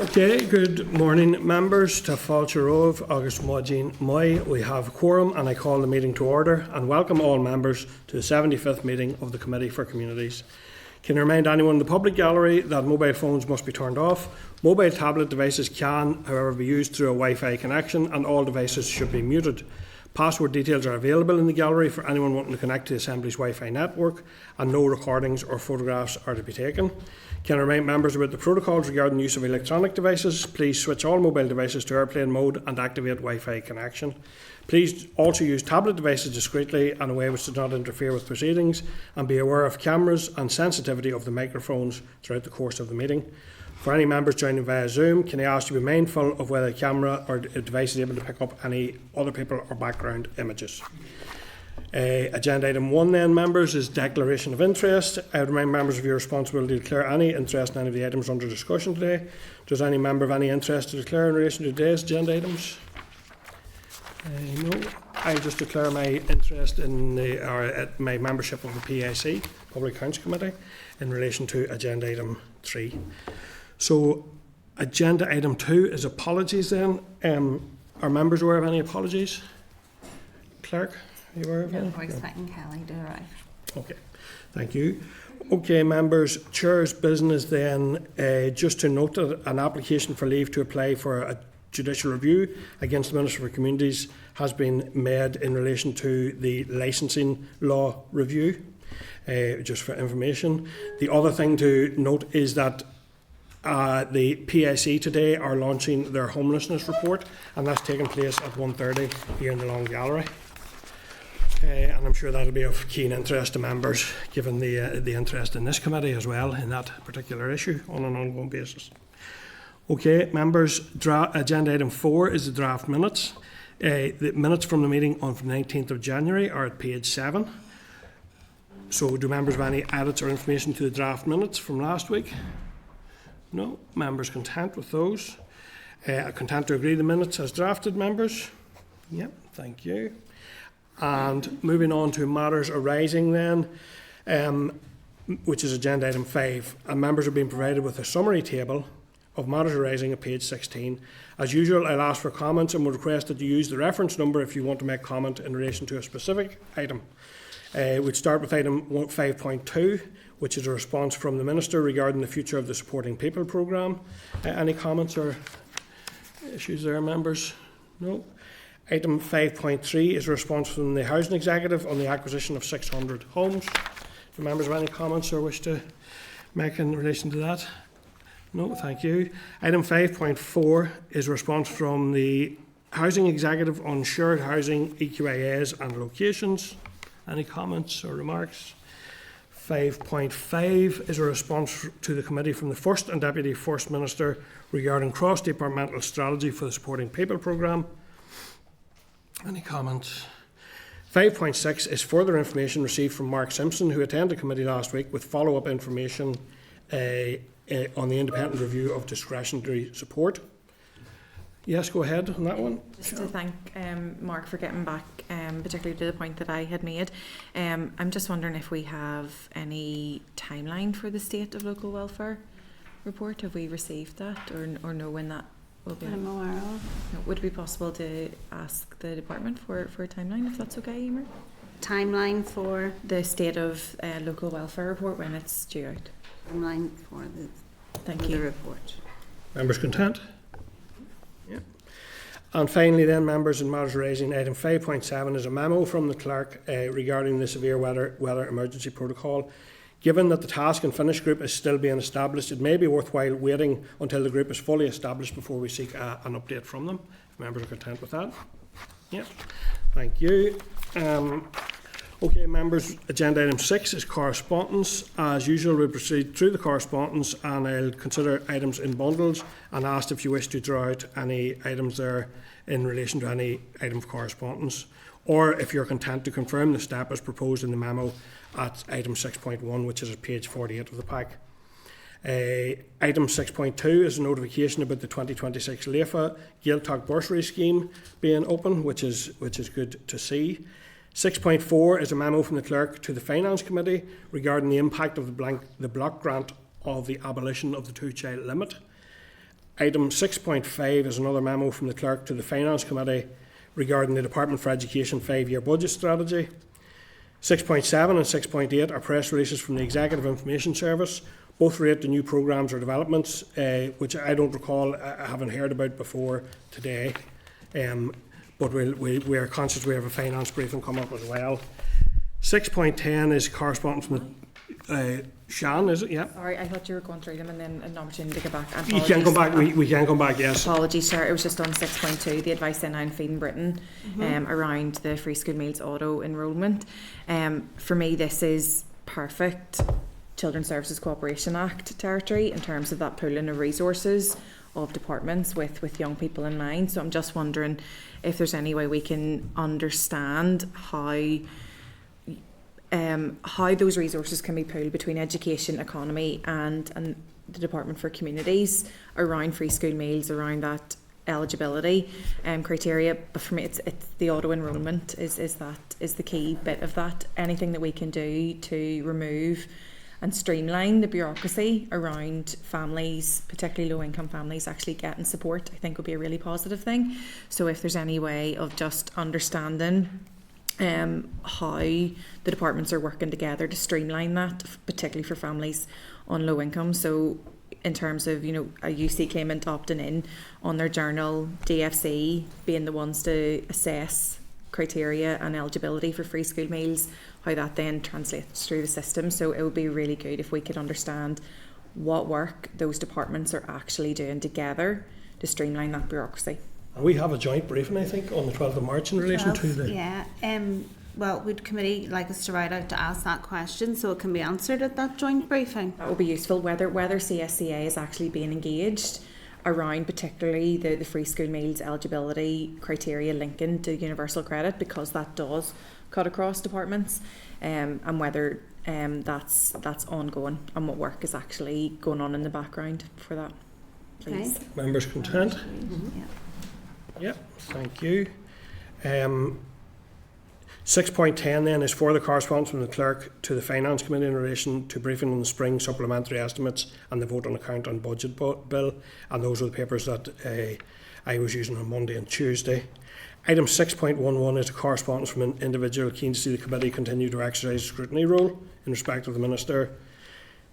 Okay, good morning members. To Fáilte Rove, August Modjin Moy. We have a quorum and I call the meeting to order and welcome all members to the 75th meeting of the Committee for Communities. Can I remind anyone in the public gallery that mobile phones must be turned off. Mobile tablet devices can, however, be used through a Wi-Fi connection and all devices should be muted. Password details are available in the gallery for anyone wanting to connect to the Assembly's Wi-Fi network, and no recordings or photographs are to be taken. Can I remind members about the protocols regarding the use of electronic devices? Please switch all mobile devices to airplane mode and activate Wi-Fi connection. Please also use tablet devices discreetly and in a way which does not interfere with proceedings, and be aware of cameras and sensitivity of the microphones throughout the course of the meeting. For any members joining via Zoom, can I ask you to be mindful of whether a camera or a device is able to pick up any other people or background images. Agenda item 1 then, members, is declaration of interest. I would remind members of your responsibility to declare any interest in any of the items under discussion today. Does any member have any interest to declare in relation to today's agenda items? No. I just declare my interest in my membership of the PAC, Public Accounts Committee, in relation to agenda item 3. So, agenda item 2 is apologies then. Are members aware of any apologies? Clerk, are you aware of any? No, we're expecting Kelly to arrive. Okay, thank you. Okay, members, Chair's business then, just to note that an application for leave to apply for a judicial review against the Minister for Communities has been made in relation to the licensing law review, just for information. The other thing to note is that the PSC today are launching their homelessness report, and that's taking place at 1:30 here in the Long Gallery. And I'm sure that'll be of keen interest to members, given the interest in this committee as well in that particular issue on an ongoing basis. Okay, members, agenda item 4 is the draft minutes. The minutes from the meeting on the 19th of January are at page 7. So do members have any edits or information to the draft minutes from last week? No. Members content with those? Content to agree the minutes as drafted, members? Yep, thank you. And moving on to matters arising then, which is agenda item 5. And members have been provided with a summary table of matters arising at page 16. As usual, I'll ask for comments and would request that you use the reference number if you want to make comment in relation to a specific item. We'd start with item 5.2, which is a response from the Minister regarding the future of the Supporting People programme. Any comments or issues there, members? No. Item 5.3 is a response from the Housing Executive on the acquisition of 600 homes. Do members have any comments or wish to make in relation to that? No, thank you. Item 5.4 is a response from the Housing Executive on shared housing, EQIAs and locations. Any comments or remarks? 5.5 is a response to the committee from the First and Deputy First Minister regarding cross-departmental strategy for the Supporting People programme. Any comments? 5.6 is further information received from Mark Simpson, who attended committee last week, with follow-up information on the independent review of discretionary support. Yes, go ahead on that one. Just to thank Mark for getting back, particularly to the point that I had made. I'm just wondering if we have any timeline for the state of local welfare report. Have we received that, or know when that will be? I'm aware of. Would it be possible to ask the department for a timeline, if that's okay, Emer? Timeline for The state of local welfare report, when it's due out. timeline for Thank the you. report. Members content? Yeah. And finally then, members, in matters raising, item 5.7 is a memo from the clerk regarding the severe weather emergency protocol. Given that the task and finish group is still being established, it may be worthwhile waiting until the group is fully established before we seek an update from them. If members are content with that. Yeah. Thank you. Okay, members, agenda item 6 is correspondence. As usual, we'll proceed through the correspondence and I'll consider items in bundles and ask if you wish to draw out any items there in relation to any item of correspondence, or if you're content to confirm the step as proposed in the memo at item 6.1, which is at page 48 of the pack. Item 6.2 is a notification about the 2026 LEFA Gaeltacht bursary scheme being open, which is good to see. 6.4 is a memo from the clerk to the Finance Committee regarding the impact of the block grant of the abolition of the two-child limit. Item 6.5 is another memo from the Clerk to the Finance Committee regarding the Department for Education 5-year budget strategy. 6.7 and 6.8 are press releases from the Executive Information Service. Both relate to new programmes or developments, which I don't recall, I haven't heard about before today. But we are conscious we have a finance briefing come up as well. 6.10 is correspondence from Shan, is it? Yeah. Sorry, I thought you were going through them and then an opportunity to go back. You can come back. We can come back. Yes. Apologies, sir. It was just on 6.2, the advice in Feeding Britain, around the free school meals auto enrolment. For me, this is perfect Children's Services Cooperation Act territory in terms of that pooling of resources of departments with young people in mind. So I'm just wondering if there's any way we can understand how those resources can be pooled between education, economy and the Department for Communities around free school meals, around that eligibility criteria. But for me, it's the auto enrolment is the key bit of that. Anything that we can do to remove and streamline the bureaucracy around families, particularly low income families, actually getting support, I think would be a really positive thing. So if there's any way of just understanding how the departments are working together to streamline that, particularly for families on low income. So in terms of, a UC claimant opting in on their journal, DFC being the ones to assess criteria and eligibility for free school meals, how that then translates through the system. So it would be really good if we could understand what work those departments are actually doing together to streamline that bureaucracy. And we have a joint briefing, I think, on the 12th of March in relation to the... Yeah. Well, would committee like us to write out to ask that question so it can be answered at that joint briefing? That would be useful, whether CSCA is actually being engaged around particularly the free school meals eligibility criteria linking to universal credit, because that does cut across departments, and whether that's ongoing and what work is actually going on in the background for that, please. Okay. Members content? Yeah. Yeah, thank you. 6.10 then is for the correspondence from the Clerk to the Finance Committee in relation to briefing on the spring supplementary estimates and the vote on account and budget bill, and those are the papers that I was using on Monday and Tuesday. Item 6.11 is a correspondence from an individual keen to see the committee continue to exercise a scrutiny role in respect of the Minister.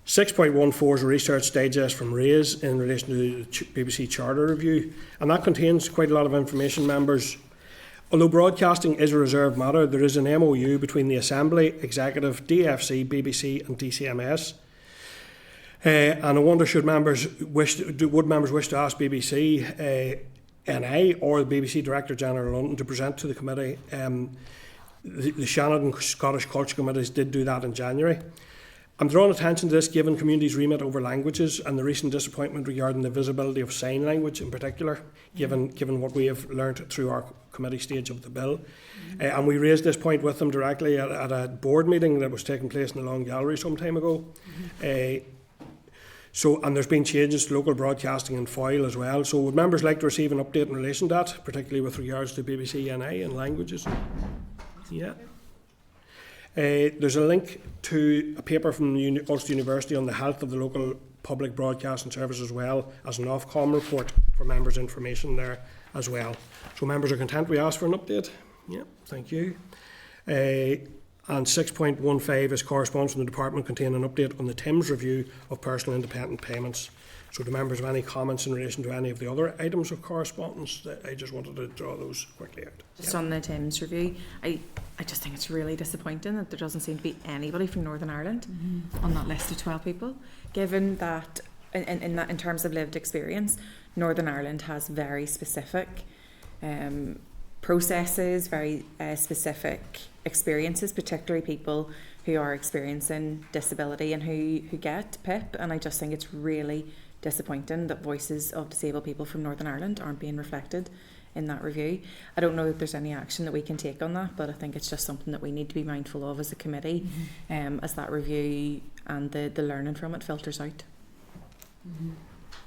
6.14 is a research digest from RAISE in relation to the BBC Charter Review, and that contains quite a lot of information, members. Although broadcasting is a reserved matter, there is an MOU between the Assembly, Executive, DFC, BBC and DCMS. And I wonder, would members wish to ask BBC NI or the BBC Director General London to present to the committee? The Shannon and Scottish Culture Committees did do that in January. I'm drawing attention to this given communities' remit over languages and the recent disappointment regarding the visibility of sign language in particular, given what we have learnt through our committee stage of the bill. And we raised this point with them directly at a board meeting that was taking place in the Long Gallery some time ago. And there's been changes to local broadcasting and foil as well. So would members like to receive an update in relation to that, particularly with regards to BBC NI and languages? Yeah. There's a link to a paper from Ulster University on the health of the local public broadcasting service, as well as an Ofcom report for members' information there as well. So members are content we ask for an update? Yeah, thank you. And 6.15 is correspondence from the department containing an update on the TIMS review of personal independent payments. So do members have any comments in relation to any of the other items of correspondence? I just wanted to draw those quickly out. Just on the TIMS review, I just think it's really disappointing that there doesn't seem to be anybody from Northern Ireland on that list of 12 people, given that in terms of lived experience, Northern Ireland has very specific processes, very specific experiences, particularly people who are experiencing disability and who get PIP, and I just think it's really disappointing that voices of disabled people from Northern Ireland aren't being reflected in that review. I don't know that there's any action that we can take on that, but I think it's just something that we need to be mindful of as a committee, as that review and the learning from it filters out.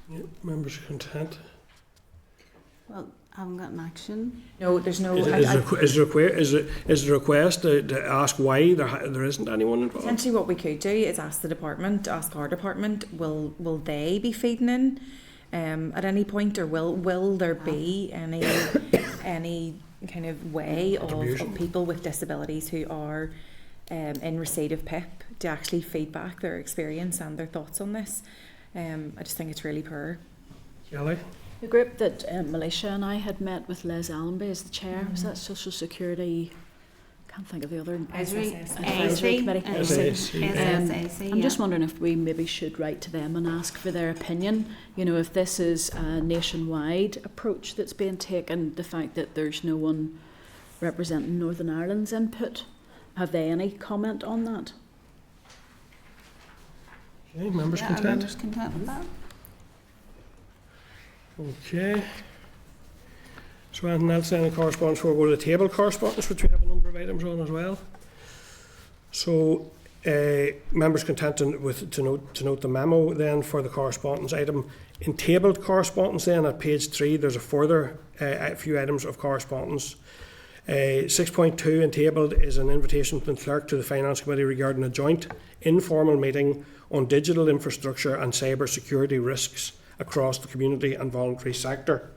Yeah, members are content. Well, I haven't got an action. No, there's no... Is there a request to ask why there isn't anyone involved? Essentially what we could do is ask our department, will they be feeding in at any point, or will there be any kind of way of people with disabilities who are in receipt of PIP to actually feed back their experience and their thoughts on this? I just think it's really poor. Kelly? The group that Militia and I had met with Les Allenby as the chair, was that Social Security, can't think of the other advisory committee. I'm just wondering if we maybe should write to them and ask for their opinion. You know, if this is a nationwide approach that's being taken, the fact that there's no one representing Northern Ireland's input, have they any comment on that? Okay, members content? Members content with that. Okay. So anything else then in correspondence? We'll go to the table correspondence, which we have a number of items on as well. So members content to note the memo then for the correspondence item. In tabled correspondence then at page 3, there's a further a few items of correspondence. 6.2 in tabled is an invitation from the clerk to the Finance Committee regarding a joint informal meeting on digital infrastructure and cyber security risks across the community and voluntary sector.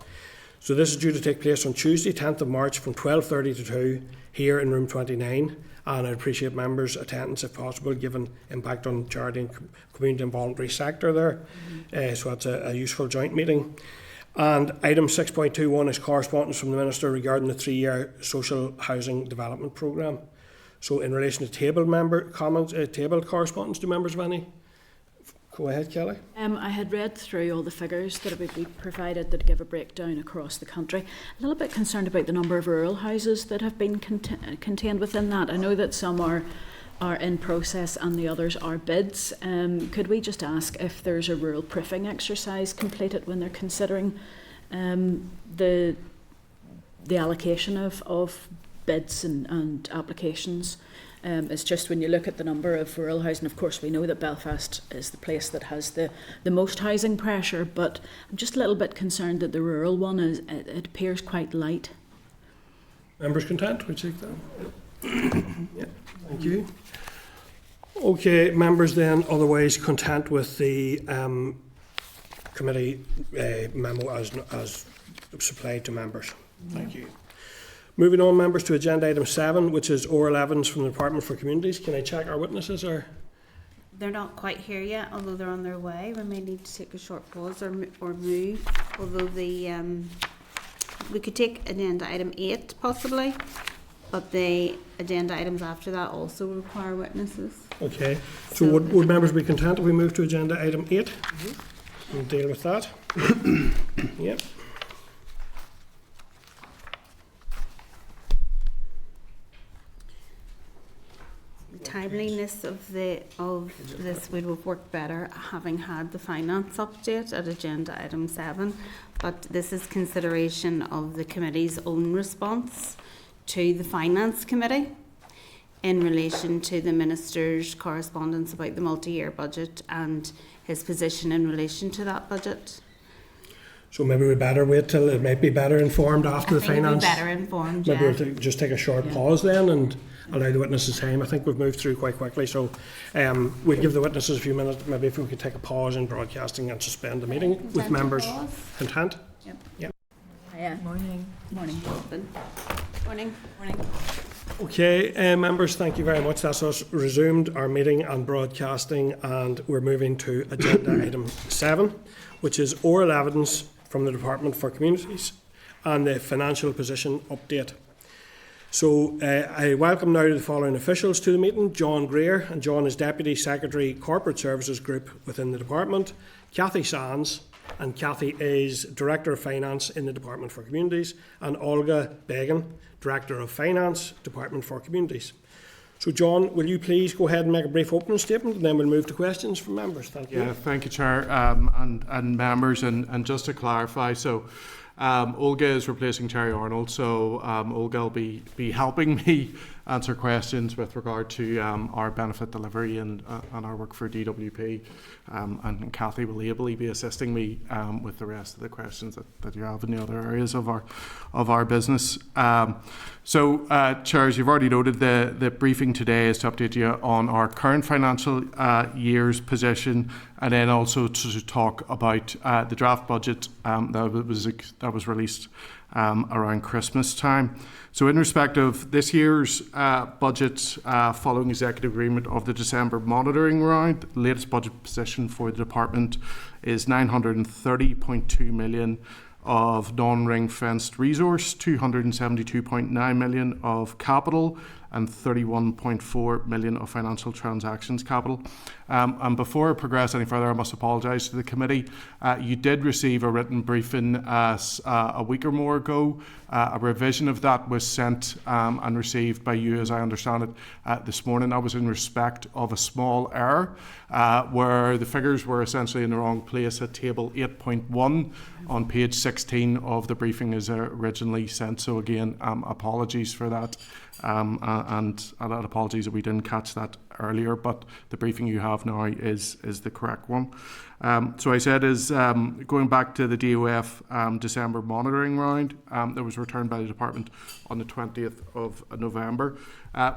So this is due to take place on Tuesday, 10th of March from 12:30 to 2 here in room 29, and I appreciate members' attendance if possible, given impact on charity and community and voluntary sector there. So that's a useful joint meeting. And item 6.21 is correspondence from the Minister regarding the 3-year social housing development programme. So in relation to tabled correspondence, do members have any? Go ahead, Kelly. I had read through all the figures that would be provided that give a breakdown across the country. A little bit concerned about the number of rural houses that have been contained within that. I know that some are in process and the others are bids. Could we just ask if there's a rural proofing exercise completed when they're considering the allocation of bids and applications? It's just when you look at the number of rural housing, of course we know that Belfast is the place that has the most housing pressure, but I'm just a little bit concerned that the rural one it appears quite light. Members content? We take that. Yeah, thank you. Okay, members then otherwise content with the committee memo as supplied to members. Thank you. Moving on, members, to agenda item 7, which is oral evidence from the Department for Communities. Can I check our witnesses? Or They're not quite here yet, although they're on their way. We may need to take a short pause or move. Although we could take agenda item 8 possibly, but the agenda items after that also require witnesses. Okay. So would members be content if we move to agenda item 8? We'll deal with that. Yep. Timeliness of this would have worked better having had the finance update at agenda item 7, but this is consideration of the committee's own response to the Finance Committee in relation to the Minister's correspondence about the multi-year budget and his position in relation to that budget. So maybe we better wait till it might be better informed after the finance. Better informed. Maybe we'll just take a short pause then and allow the witnesses time. I think we've moved through quite quickly, so we'll give the witnesses a few minutes. Maybe if we could take a pause in broadcasting and suspend the meeting with members content. Yep. Yep. Morning. Morning. Morning. Okay, members, thank you very much. That's us resumed our meeting and broadcasting, and we're moving to agenda item 7, which is oral evidence from the Department for Communities and the financial position update. So I welcome now the following officials to the meeting: John Greer, and John is Deputy Secretary Corporate Services Group within the department; Cathy Sands, and Cathy is Director of Finance in the Department for Communities; and Olga Began, Director of Finance, Department for Communities. So John, will you please go ahead and make a brief opening statement, and then we'll move to questions from members. Thank you. Yeah, thank you, Chair, and members. And just to clarify, so Olga is replacing Terry Arnold, so Olga will be helping me answer questions with regard to our benefit delivery and our work for DWP. And Cathy will ably be assisting me with the rest of the questions that you have in the other areas of our business. Chairs, you've already noted the briefing today is to update you on our current financial year's position, and then also to talk about the draft budget that was released around Christmas time. So in respect of this year's budget, following executive agreement of the December monitoring round, the latest budget position for the department is 930.2 million of non-ring fenced resource, 272.9 million of capital, and 31.4 million of financial transactions capital. And before I progress any further, I must apologise to the committee. You did receive a written briefing a week or more ago. A revision of that was sent and received by you, as I understand it, this morning. That was in respect of a small error where the figures were essentially in the wrong place at table 8.1 on page 16 of the briefing as originally sent. So again, apologies for that. And apologies that we didn't catch that earlier, but the briefing you have now is the correct one. So I said is going back to the DOF December monitoring round that was returned by the department on the 20th of November.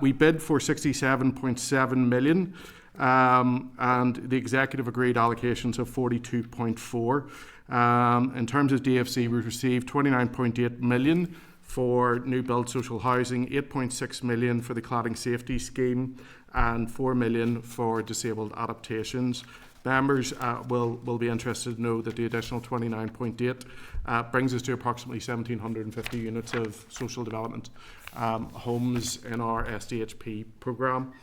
We bid for 67.7 million and the executive agreed allocations of 42.4. In terms of DFC, we received 29.8 million for new build social housing, 8.6 million for the cladding safety scheme, and 4 million for disabled adaptations. Members will be interested to know that the additional 29.8 brings us to approximately 1,750 units of social development homes in our SDHP programme.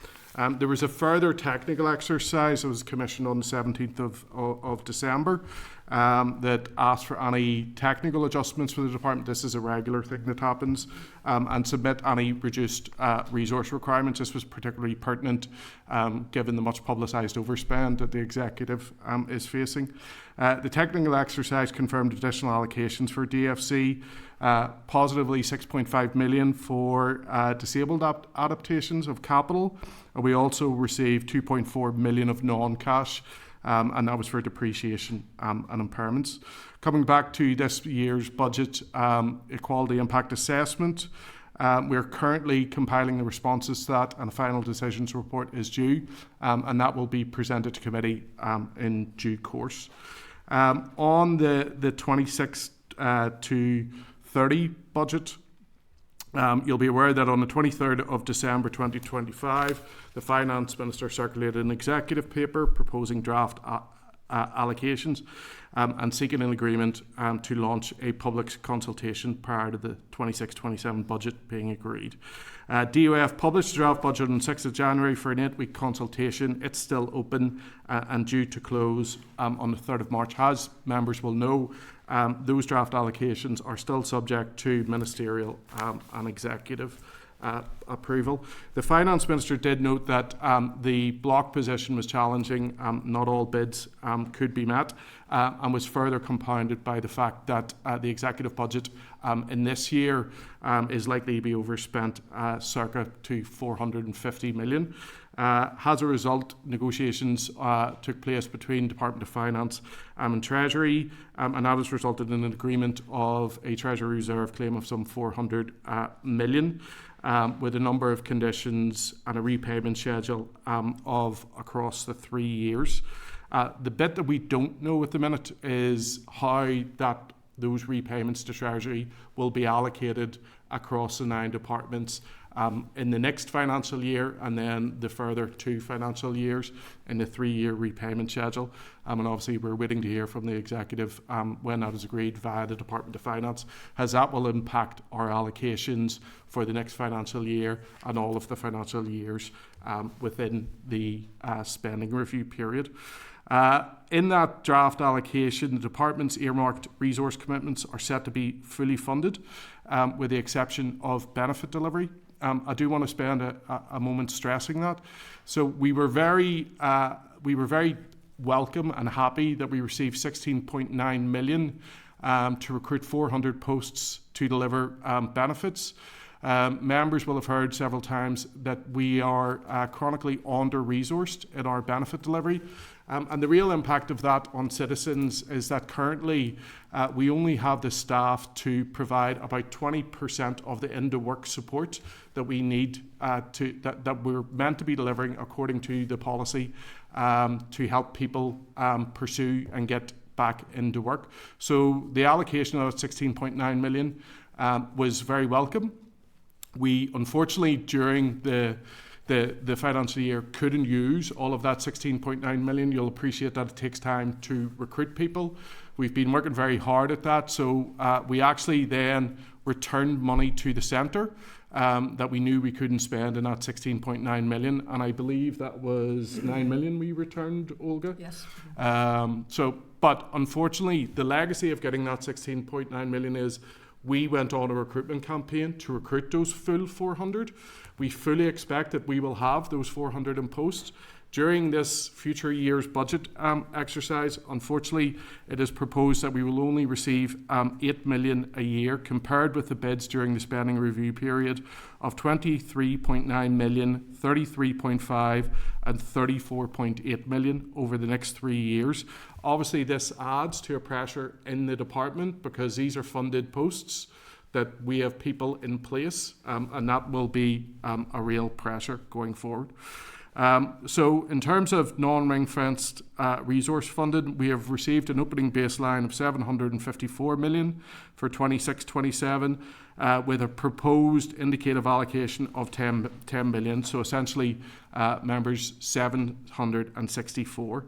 There was a further technical exercise that was commissioned on the 17th of December that asked for any technical adjustments for the department. This is a regular thing that happens, and submit any reduced resource requirements. This was particularly pertinent given the much publicised overspend that the executive is facing. The technical exercise confirmed additional allocations for DFC, positively 6.5 million for disabled adaptations of capital. We also received 2.4 million of non-cash, and that was for depreciation and impairments. Coming back to this year's budget equality impact assessment, we're currently compiling the responses to that, and a final decisions report is due, and that will be presented to committee in due course. On the 26 to 30 budget, you'll be aware that on the 23rd of December 2025, the Finance Minister circulated an executive paper proposing draft allocations and seeking an agreement to launch a public consultation prior to the 26-27 budget being agreed. DOF published the draft budget on 6th of January for an 8-week consultation. It's still open and due to close on the 3rd of March. As members will know, those draft allocations are still subject to ministerial and executive approval. The Finance Minister did note that the block position was challenging. Not all bids could be met, and was further compounded by the fact that the executive budget in this year is likely to be overspent circa to 450 million. As a result, negotiations took place between Department of Finance and Treasury, and that has resulted in an agreement of a Treasury reserve claim of some 400 million, with a number of conditions and a repayment schedule of across the 3 years. The bit that we don't know at the minute is how those repayments to Treasury will be allocated across the 9 departments in the next financial year, and then the further 2 financial years in the 3-year repayment schedule. And obviously we're waiting to hear from the executive when that is agreed via the Department of Finance, as that will impact our allocations for the next financial year and all of the financial years within the spending review period. In that draft allocation, the department's earmarked resource commitments are set to be fully funded, with the exception of benefit delivery. I do want to spend a moment stressing that. So we were very welcome and happy that we received 16.9 million to recruit 400 posts to deliver benefits. Members will have heard several times that we are chronically under-resourced in our benefit delivery. And the real impact of that on citizens is that currently we only have the staff to provide about 20% of the into-work support that we need that we're meant to be delivering according to the policy to help people pursue and get back into work. So the allocation of 16.9 million was very welcome. We unfortunately during the financial year couldn't use all of that 16.9 million. You'll appreciate that it takes time to recruit people. We've been working very hard at that. So we actually then returned money to the centre that we knew we couldn't spend in that 16.9 million. And I believe that was 9 million we returned, Olga? Yes. But unfortunately, the legacy of getting that 16.9 million is we went on a recruitment campaign to recruit those full 400. We fully expect that we will have those 400 in post. During this future year's budget exercise, unfortunately, it is proposed that we will only receive 8 million a year compared with the bids during the spending review period of 23.9 million, 33.5 and 34.8 million over the next 3 years. Obviously, this adds to a pressure in the department because these are funded posts that we have people in place and that will be a real pressure going forward. So in terms of non-ring-fenced resource funded, we have received an opening baseline of 754 million for 26-27 with a proposed indicative allocation of 10 million. So essentially, members 764.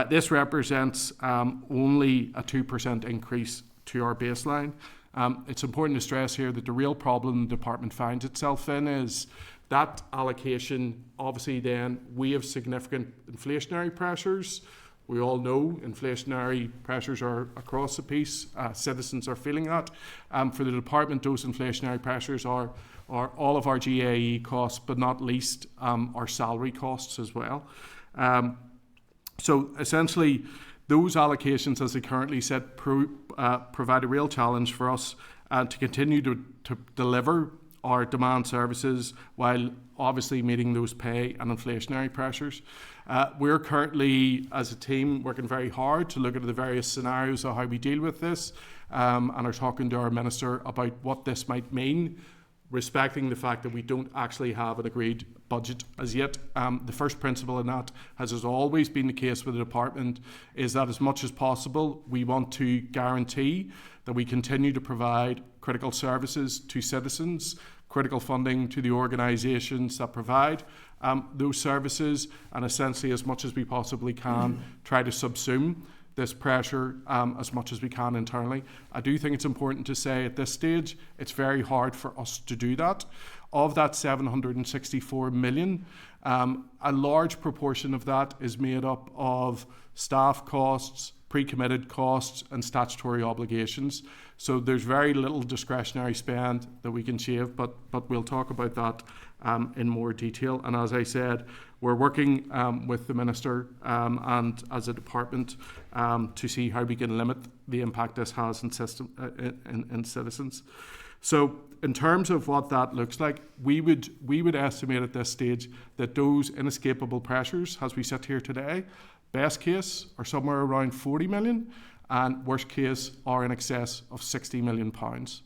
This represents only a 2% increase to our baseline. It's important to stress here that the real problem the department finds itself in is that allocation. Obviously then we have significant inflationary pressures. We all know inflationary pressures are across the piece. Citizens are feeling that. For the department, those inflationary pressures are all of our GAE costs, but not least our salary costs as well. So essentially, those allocations as they currently sit provide a real challenge for us to continue to deliver our demand services while obviously meeting those pay and inflationary pressures. We're currently, as a team, working very hard to look at the various scenarios of how we deal with this and are talking to our Minister about what this might mean, respecting the fact that we don't actually have an agreed budget as yet. The first principle in that, as has always been the case with the department, is that as much as possible we want to guarantee that we continue to provide critical services to citizens, critical funding to the organisations that provide those services, and essentially as much as we possibly can try to subsume this pressure as much as we can internally. I do think it's important to say at this stage it's very hard for us to do that. Of that 764 million, a large proportion of that is made up of staff costs, pre-committed costs and statutory obligations. So there's very little discretionary spend that we can shave, but we'll talk about that in more detail. And as I said, we're working with the Minister and as a department to see how we can limit the impact this has in citizens. So in terms of what that looks like, we would estimate at this stage that those inescapable pressures, as we sit here today, best case are somewhere around 40 million and worst case are in excess of 60 million pounds.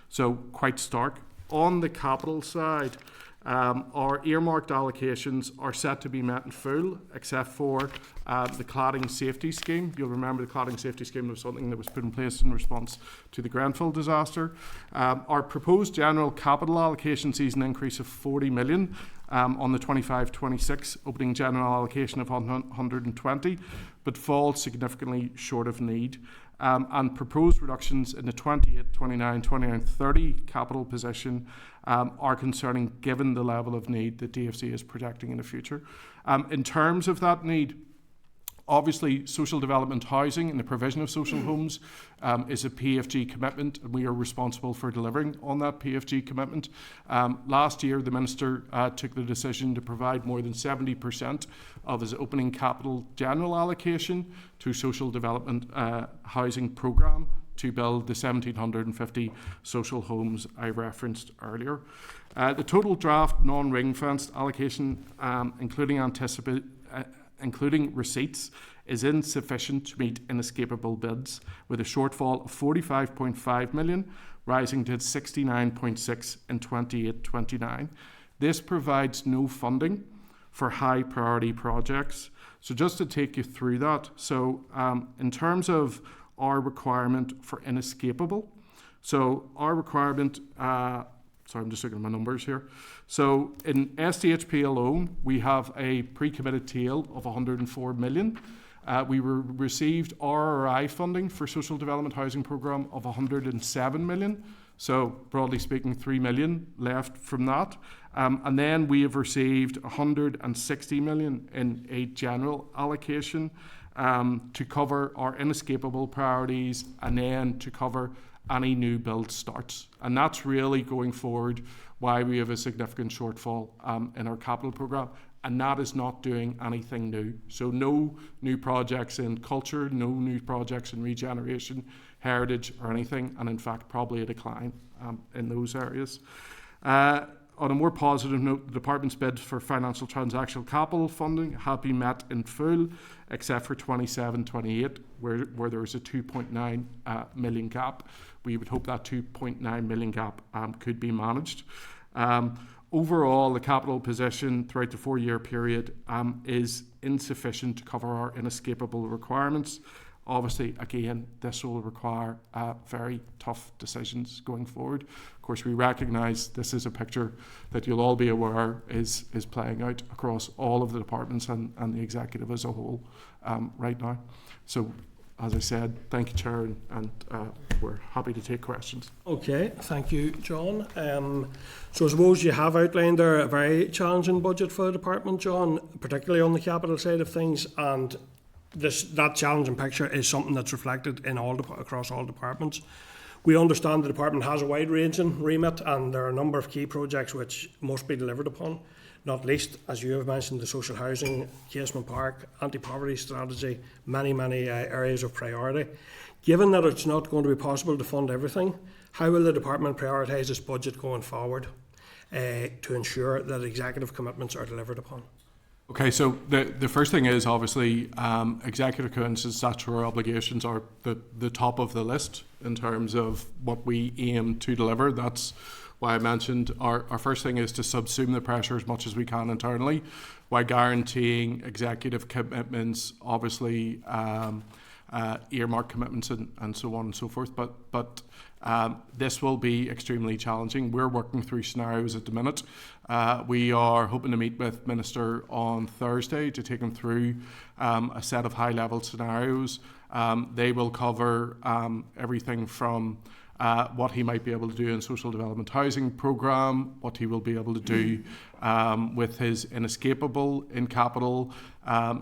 So quite stark. On the capital side, our earmarked allocations are set to be met in full, except for the cladding safety scheme. You'll remember the cladding safety scheme was something that was put in place in response to the Grenfell disaster. Our proposed general capital allocation sees an increase of 40 million on the 25-26 opening general allocation of 120, but falls significantly short of need. And proposed reductions in the 28, 29, 29, 30 capital position are concerning given the level of need that DFC is projecting in the future. In terms of that need, obviously social development housing and the provision of social homes is a PFG commitment, and we are responsible for delivering on that PFG commitment. Last year the Minister took the decision to provide more than 70% of his opening capital general allocation to social development housing programme to build the 1,750 social homes I referenced earlier. The total draft non-ring-fenced allocation, including receipts, is insufficient to meet inescapable bids, with a shortfall of 45.5 million, rising to 69.6 in 28-29. This provides no funding for high priority projects. So just to take you through that, so in terms of our requirement for inescapable, so our requirement, sorry, I'm just looking at my numbers here. So in SDHP alone, we have a pre-committed tail of 104 million. We received RRI funding for social development housing programme of 107 million. So broadly speaking, 3 million left from that. And then we have received 160 million in a general allocation to cover our inescapable priorities and then to cover any new build starts. And that's really going forward why we have a significant shortfall in our capital programme. And that is not doing anything new. So no new projects in culture, no new projects in regeneration, heritage or anything, and in fact probably a decline in those areas. On a more positive note, the Department's bid for financial transactional capital funding have been met in full, except for 27-28, where there is a 2.9 million gap. We would hope that 2.9 million gap could be managed. Overall, the capital position throughout the 4-year period is insufficient to cover our inescapable requirements. Obviously, again, this will require very tough decisions going forward. Of course, we recognise this is a picture that you'll all be aware is playing out across all of the departments and the executive as a whole right now. So, as I said, thank you, Chair, and we're happy to take questions. Okay, thank you, John. So I suppose you have outlined there a very challenging budget for the department, John, particularly on the capital side of things, and that challenging picture is something that's reflected in across all departments. We understand the department has a wide-ranging remit, and there are a number of key projects which must be delivered upon, not least, as you have mentioned, the social housing, Casement Park, anti-poverty strategy, many areas of priority. Given that it's not going to be possible to fund everything, how will the department prioritise its budget going forward to ensure that executive commitments are delivered upon? Okay, so the first thing is obviously executive commitments and statutory obligations are the top of the list in terms of what we aim to deliver. That's why I mentioned our first thing is to subsume the pressure as much as we can internally, while guaranteeing executive commitments, obviously earmark commitments and so on and so forth. But this will be extremely challenging. We're working through scenarios at the minute. We are hoping to meet with Minister on Thursday to take him through a set of high-level scenarios. They will cover everything from what he might be able to do in social development housing programme, what he will be able to do with his inescapable in capital.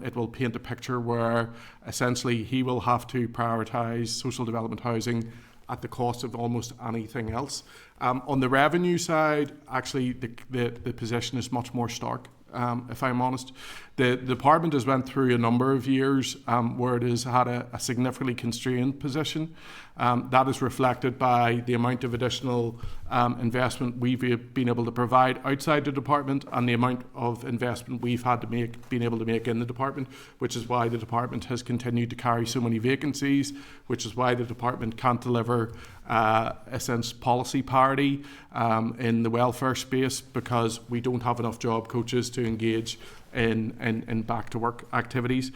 It will paint a picture where essentially he will have to prioritise social development housing at the cost of almost anything else. On the revenue side, actually the position is much more stark. If I'm honest, the department has went through a number of years where it has had a significantly constrained position. That is reflected by the amount of additional investment we've been able to provide outside the department and the amount of investment we've had to been able to make in the department, which is why the department has continued to carry so many vacancies, which is why the department can't deliver a sense policy parity in the welfare space, because we don't have enough job coaches to engage in back to work activities.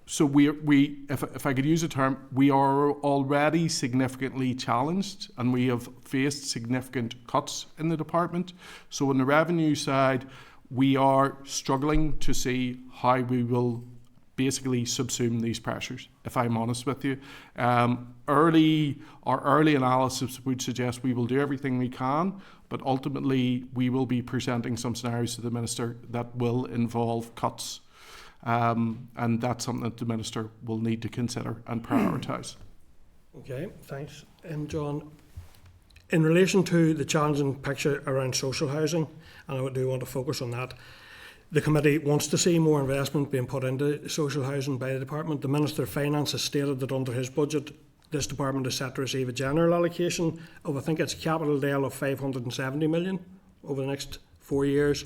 So if I could use a term, we are already significantly challenged and we have faced significant cuts in the department. So on the revenue side, we are struggling to see how we will basically subsume these pressures, if I'm honest with you. Our early analysis would suggest we will do everything we can, but ultimately we will be presenting some scenarios to the Minister that will involve cuts. And that's something that the Minister will need to consider and prioritise. Okay, thanks. John, in relation to the challenging picture around social housing, and I do want to focus on that, the committee wants to see more investment being put into social housing by the department. The Minister of Finance has stated that under his budget, this department is set to receive a general allocation of, I think it's capital Dale of 570 million over the next 4 years,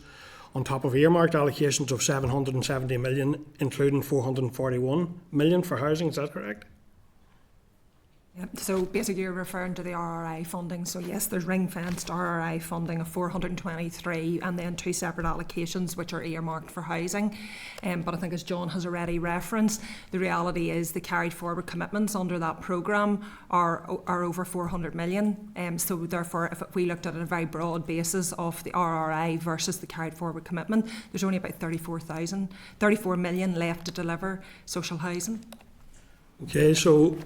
on top of earmarked allocations of 770 million, including 441 million for housing. Is that correct? Yeah, so basically you're referring to the RRI funding. So yes, there's ring-fenced RRI funding of 423 and then 2 separate allocations which are earmarked for housing. But I think as John has already referenced, the reality is the carried forward commitments under that programme are over 400 million. So therefore, if we looked at it on a very broad basis of the RRI versus the carried forward commitment, there's only about 34 million left to deliver social housing. Okay, so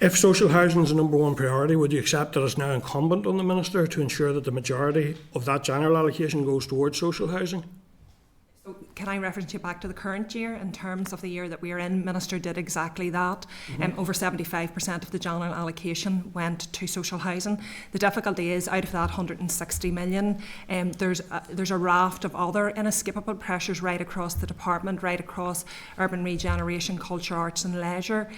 if social housing is the number one priority, would you accept that it's now incumbent on the Minister to ensure that the majority of that general allocation goes towards social housing? So can I reference you back to the current year in terms of the year that we are in? Minister did exactly that. Over 75% of the general allocation went to social housing. The difficulty is out of that 160 million, there's a raft of other inescapable pressures right across the department, right across urban regeneration, culture, arts and leisure.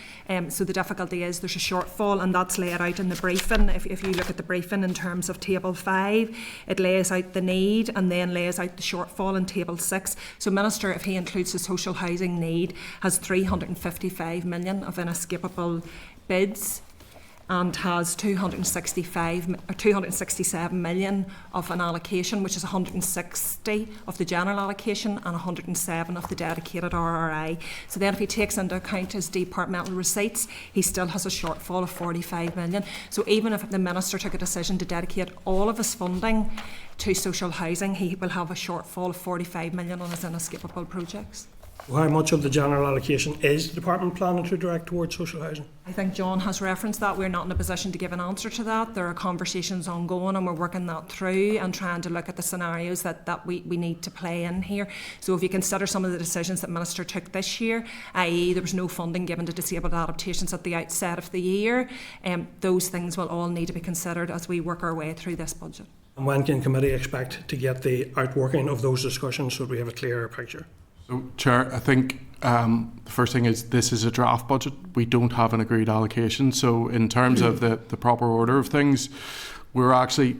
So the difficulty is there's a shortfall, and that's laid out in the briefing. If you look at the briefing in terms of table 5, it lays out the need and then lays out the shortfall in table 6. So Minister, if he includes the social housing need, has 355 million of inescapable bids and has 267 million of an allocation, which is 160 of the general allocation and 107 of the dedicated RRI. So then if he takes into account his departmental receipts, he still has a shortfall of 45 million. So even if the Minister took a decision to dedicate all of his funding to social housing, he will have a shortfall of 45 million on his inescapable projects. How much of the general allocation is the department planning to direct towards social housing? I think John has referenced that. We're not in a position to give an answer to that. There are conversations ongoing and we're working that through and trying to look at the scenarios that we need to play in here. So if you consider some of the decisions that Minister took this year, i.e. there was no funding given to disabled adaptations at the outset of the year, those things will all need to be considered as we work our way through this budget. And when can committee expect to get the outworking of those discussions so that we have a clearer picture? So, Chair, I think the first thing is this is a draft budget. We don't have an agreed allocation. So in terms of the proper order of things, we're actually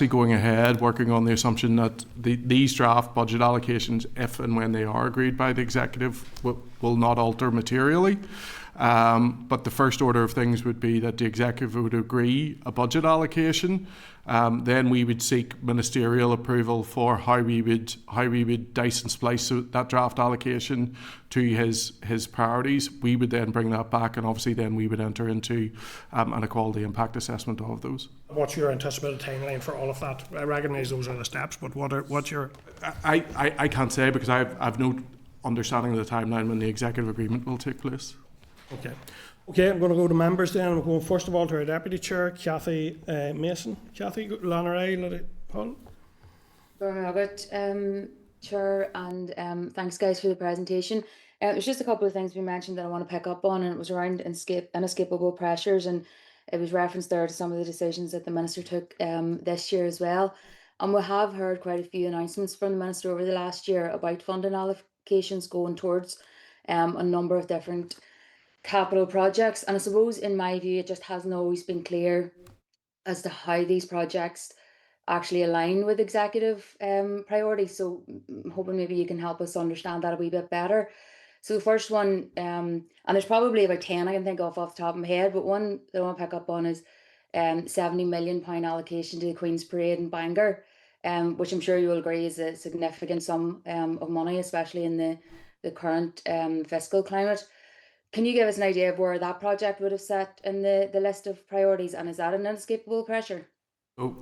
going ahead working on the assumption that these draft budget allocations, if and when they are agreed by the Executive, will not alter materially. But the first order of things would be that the Executive would agree a budget allocation. Then we would seek ministerial approval for how we would dice and splice that draft allocation to his priorities. We would then bring that back, and obviously then we would enter into an equality impact assessment of those. What's your anticipated timeline for all of that? I recognise those are the steps, but what's your? I can't say because I've no understanding of the timeline when the Executive agreement will take place. Okay, I'm going to go to members then. I'm going first of all to our Deputy Chair, Cathy Mason. Cathy, Lanneray, Paul. Chair, and thanks guys for the presentation. It was just a couple of things we mentioned that I want to pick up on, and it was around inescapable pressures, and it was referenced there to some of the decisions that the Minister took this year as well. And we have heard quite a few announcements from the Minister over the last year about funding allocations going towards a number of different capital projects, and I suppose in my view it just hasn't always been clear as to how these projects actually align with executive priorities. So I'm hoping maybe you can help us understand that a wee bit better. So the first one, and there's probably about 10 I can think of off the top of my head, but one that I want to pick up on is £70 million allocation to the Queen's Parade in Bangor, which I'm sure you will agree is a significant sum of money, especially in the current fiscal climate. Can you give us an idea of where that project would have sat in the list of priorities, and is that an inescapable pressure? So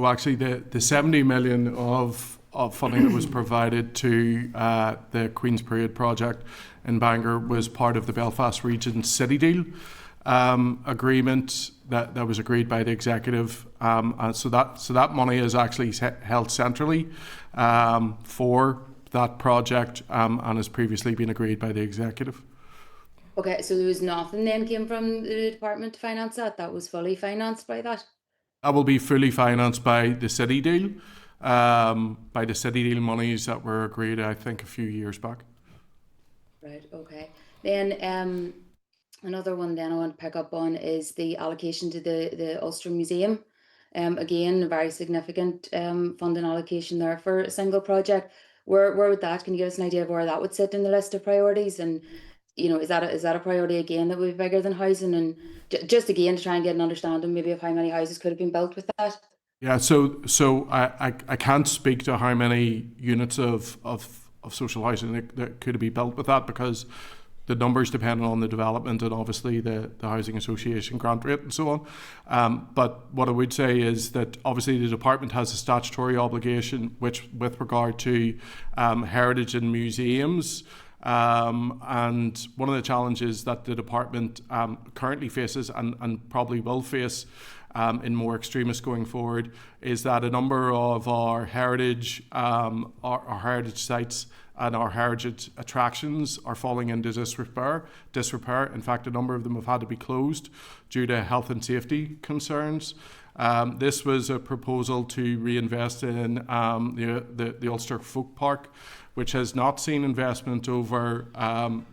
actually the 70 million of funding that was provided to the Queen's Parade project in Bangor was part of the Belfast Region City Deal agreement that was agreed by the Executive, and so that money is actually held centrally for that project and has previously been agreed by the Executive. Okay, so there was nothing then came from the department to finance that? That was fully financed by that? That will be fully financed by the City Deal, by the City Deal monies that were agreed, I think, a few years back. Right, okay. Then Another one then I want to pick up on is the allocation to the Ulster Museum. Again, a very significant funding allocation there for a single project. Where would that? Can you give us an idea of where that would sit in the list of priorities? And is that a priority again that would be bigger than housing? And just again to try and get an understanding maybe of how many houses could have been built with that. Yeah, so I can't speak to how many units of social housing that could be built with that, because the numbers depend on the development and obviously the housing association grant rate and so on. But what I would say is that obviously the department has a statutory obligation which with regard to heritage and museums. And one of the challenges that the department currently faces and probably will face in more extremists going forward is that a number of our heritage sites and our heritage attractions are falling into disrepair. In fact, a number of them have had to be closed due to health and safety concerns. This was a proposal to reinvest in the Ulster Folk Park, which has not seen investment over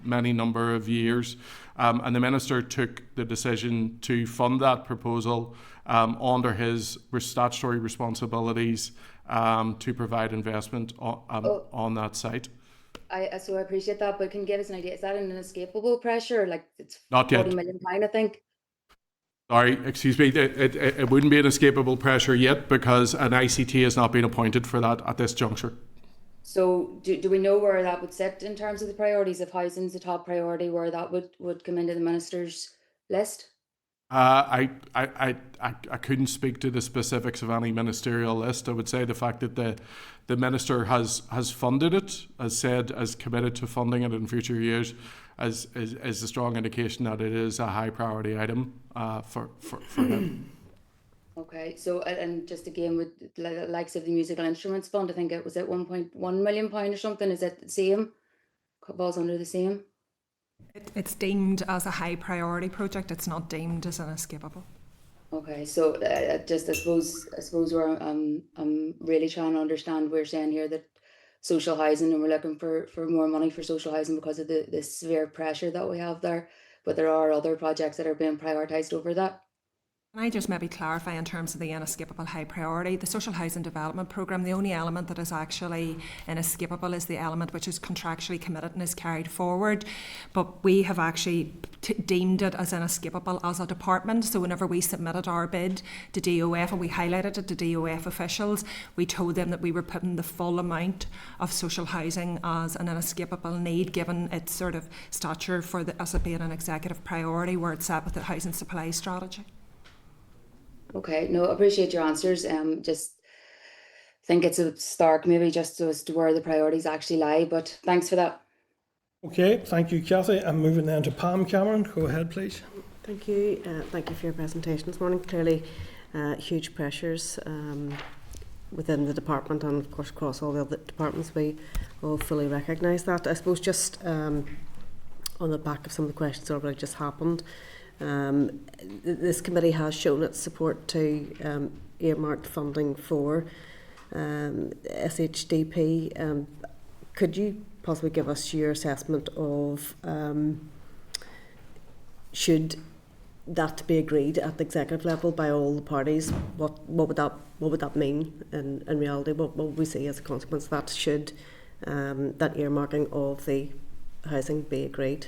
many number of years. And the Minister took the decision to fund that proposal under his statutory responsibilities to provide investment on that site. So I appreciate that, but can you give us an idea? Is that an inescapable pressure? Like it's Not yet. £40 million, I think. Sorry, excuse me. It wouldn't be an escapable pressure yet because an ICT has not been appointed for that at this juncture. So do we know where that would sit in terms of the priorities? If housing's the top priority, where that would come into the Minister's list? I couldn't speak to the specifics of any ministerial list. I would say the fact that the Minister has funded it, has committed to funding it in future years, is a strong indication that it is a high priority item for him. Okay, so and just again with the likes of the Musical Instruments Fund, I think it was at £1.1 million or something. Is it the same? Falls under the same? It's deemed as a high priority project. It's not deemed as inescapable. Okay, so just I suppose where I'm really trying to understand, we're saying here that social housing, and we're looking for more money for social housing because of the severe pressure that we have there, but there are other projects that are being prioritised over that. Can I just maybe clarify in terms of the inescapable high priority? The Social Housing Development Programme, the only element that is actually inescapable is the element which is contractually committed and is carried forward. But we have actually deemed it as inescapable as a department. So whenever we submitted our bid to DOF and we highlighted it to DOF officials, we told them that we were putting the full amount of social housing as an inescapable need, given its sort of stature as it being an executive priority where it's at with the housing supply strategy. Okay, no, appreciate your answers. Just think it's a stark maybe just as to where the priorities actually lie, but thanks for that. Okay, thank you, Cathy. I'm moving then to Pam Cameron. Go ahead, please. Thank you. Thank you for your presentation this morning. Clearly, huge pressures within the department and, of course, across all the other departments. We all fully recognise that. I suppose just on the back of some of the questions that already just happened, this committee has shown its support to earmarked funding for SHDP. Could you possibly give us your assessment of should that be agreed at the executive level by all the parties? What would that mean in reality? What would we see as a consequence of that? Should that earmarking of the housing be agreed?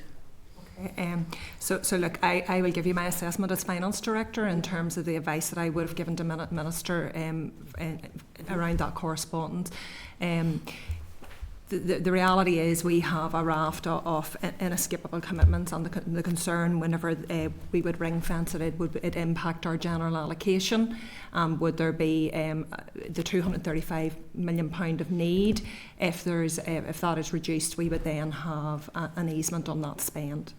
So look, I will give you my assessment as Finance Director in terms of the advice that I would have given to Minister around that correspondence. The reality is we have a raft of inescapable commitments, and the concern whenever we would ring fence it, would it impact our general allocation? Would there be the £235 million of need? If that is reduced, we would then have an easement on that spend.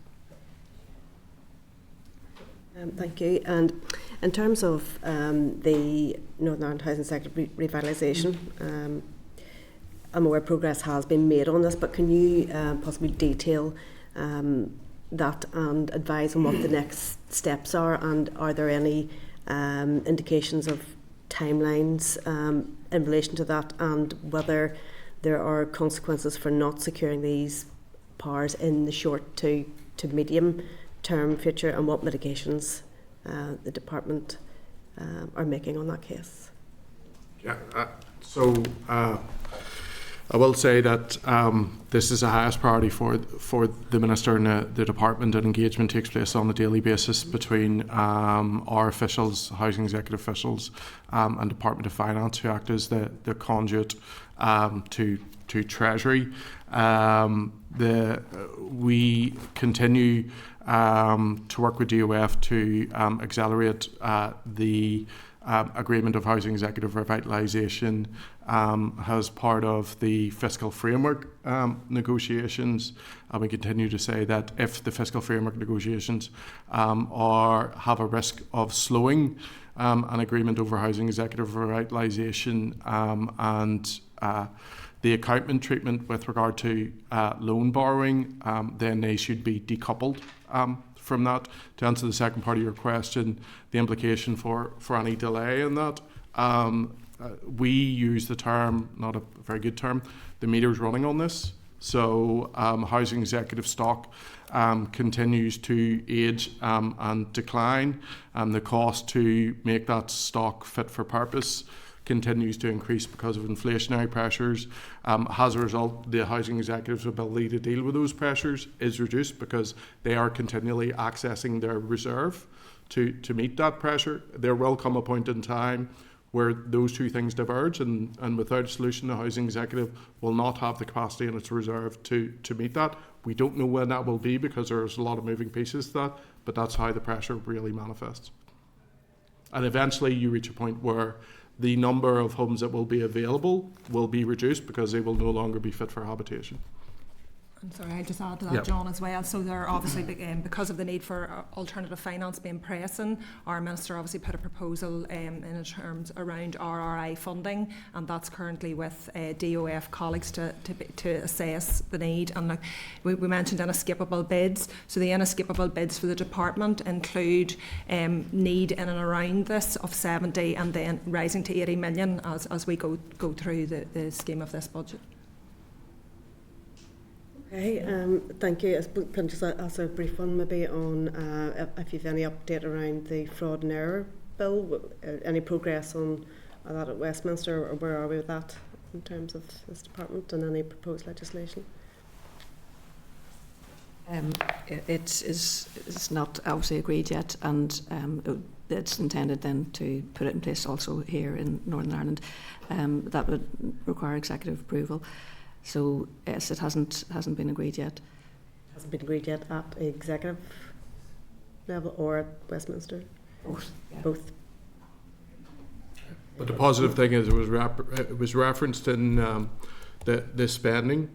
Thank you. And in terms of the Northern Ireland housing sector revitalisation, I'm aware progress has been made on this, but can you possibly detail that and advise on what the next steps are, and are there any indications of timelines in relation to that, and whether there are consequences for not securing these powers in the short to medium term future and what mitigations the department are making on that case. Yeah, I will say that this is the highest priority for the Minister and the Department, and engagement takes place on a daily basis between our officials, Housing Executive officials, and Department of Finance, who act as the conduit to Treasury. We continue to work with DOF to accelerate the agreement of Housing Executive Revitalisation as part of the fiscal framework negotiations, and we continue to say that if the fiscal framework negotiations have a risk of slowing an agreement over Housing Executive Revitalisation and the accounting treatment with regard to loan borrowing, then they should be decoupled from that. To answer the second part of your question, the implication for any delay in that, we use the term, not a very good term, the meter's running on this. So Housing Executive stock continues to age and decline, and the cost to make that stock fit for purpose continues to increase because of inflationary pressures. As a result, the Housing Executive's ability to deal with those pressures is reduced because they are continually accessing their reserve to meet that pressure. There will come a point in time where those two things diverge, and without a solution, the Housing Executive will not have the capacity in its reserve to meet that. We don't know when that will be because there's a lot of moving pieces to that, but that's how the pressure really manifests. And eventually you reach a point where the number of homes that will be available will be reduced because they will no longer be fit for habitation. I'm sorry, I'll just add to that, Yep. John, as well. So there obviously, because of the need for alternative finance being pressing, our Minister obviously put a proposal in terms around RRI funding, and that's currently with DOF colleagues to assess the need. And we mentioned inescapable bids. So the inescapable bids for the department include need in and around this of 70 and then rising to 80 million as we go through the scheme of this budget. Okay, thank you. I suppose can I just ask a brief one maybe on if you've any update around the fraud and error bill, any progress on that at Westminster, or where are we with that in terms of this department and any proposed legislation? It's not obviously agreed yet, and it's intended then to put it in place also here in Northern Ireland. That would require executive approval. So yes, it hasn't been agreed yet. Hasn't been agreed yet at executive level or at Westminster? Both. Yeah. Both. But the positive thing is it was referenced in the spending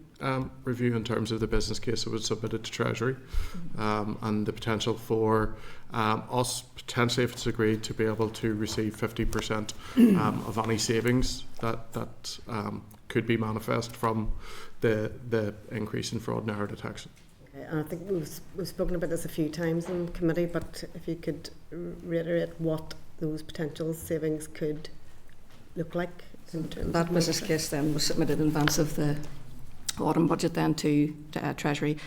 review in terms of the business case that was submitted to Treasury, and the potential for us potentially, if it's agreed, to be able to receive 50% of any savings that could be manifest from the increase in fraud and error detection. Okay, and I think we've spoken about this a few times in committee, but if you could reiterate what those potential savings could look like. That business case then was submitted in advance of the autumn budget then to Treasury,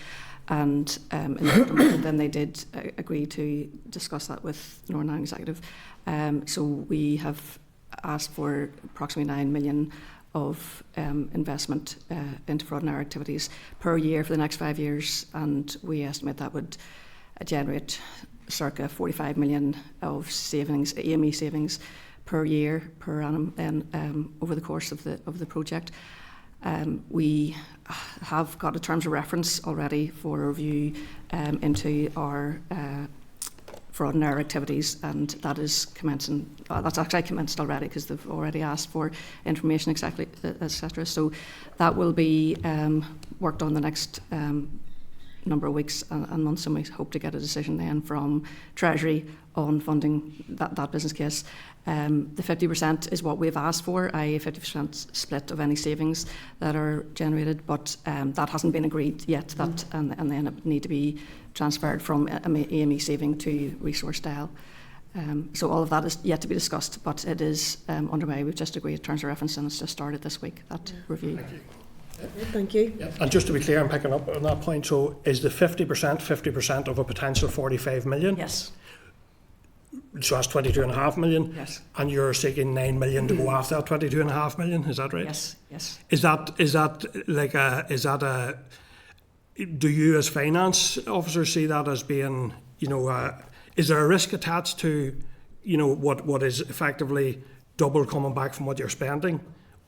and in the autumn budget then they did agree to discuss that with Northern Ireland Executive. So we have asked for approximately 9 million of investment into fraud and error activities per year for the next 5 years, and we estimate that would generate circa 45 million of savings, AME savings per year, per annum, then over the course of the project. We have got a terms of reference already for review into our fraud and error activities, and that is commencing. That's actually commenced already because they've already asked for information exactly, etc. So that will be worked on the next number of weeks and months, and we hope to get a decision then from Treasury on funding that business case. The 50% is what we've asked for, i.e. 50% split of any savings that are generated, but that hasn't been agreed yet. That and then it would need to be transferred from AME saving to resource dial. So all of that is yet to be discussed, but it is underway. We've just agreed terms of reference, and it's just started this week, that review. Thank you. And just to be clear, I'm picking up on that point, so is the 50% of a potential 45 million? Yes. So that's 22.5 million? Yes. And you're seeking 9 million to go after that 22.5 million, is that right? Yes. Yes. Is that do you as finance officers see that as being, is there a risk attached to, what is effectively double coming back from what you're spending?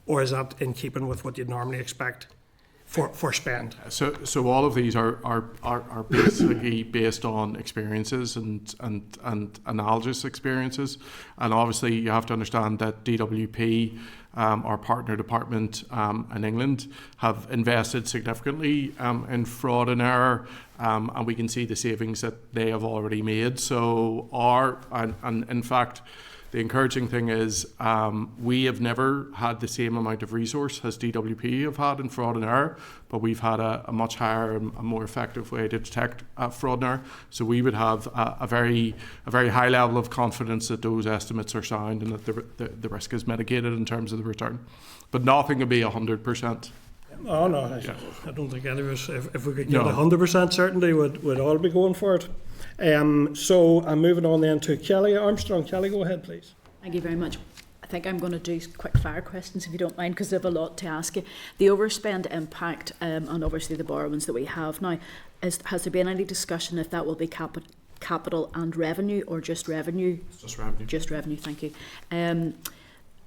Or is that in keeping with what you'd normally expect for spend? So all of these are basically based on experiences and analogous experiences, and obviously you have to understand that DWP, our partner department in England, have invested significantly in fraud and error, and we can see the savings that they have already made. So in fact, the encouraging thing is we have never had the same amount of resource as DWP have had in fraud and error, but we've had a much higher and a more effective way to detect fraud and error. So we would have a very high level of confidence that those estimates are sound and that the risk is mitigated in terms of the return. But nothing will be 100%. Oh no, I don't think any of us, if we could get 100% certainty, would all be going for it. So I'm moving on then to Kelly Armstrong. Kelly, go ahead, please. Thank you very much. I think I'm going to do quick fire questions if you don't mind, because I have a lot to ask you. The overspend impact and obviously the borrowings that we have now, has there been any discussion if that will be capital and revenue or just revenue? Just revenue. Just revenue, thank you. And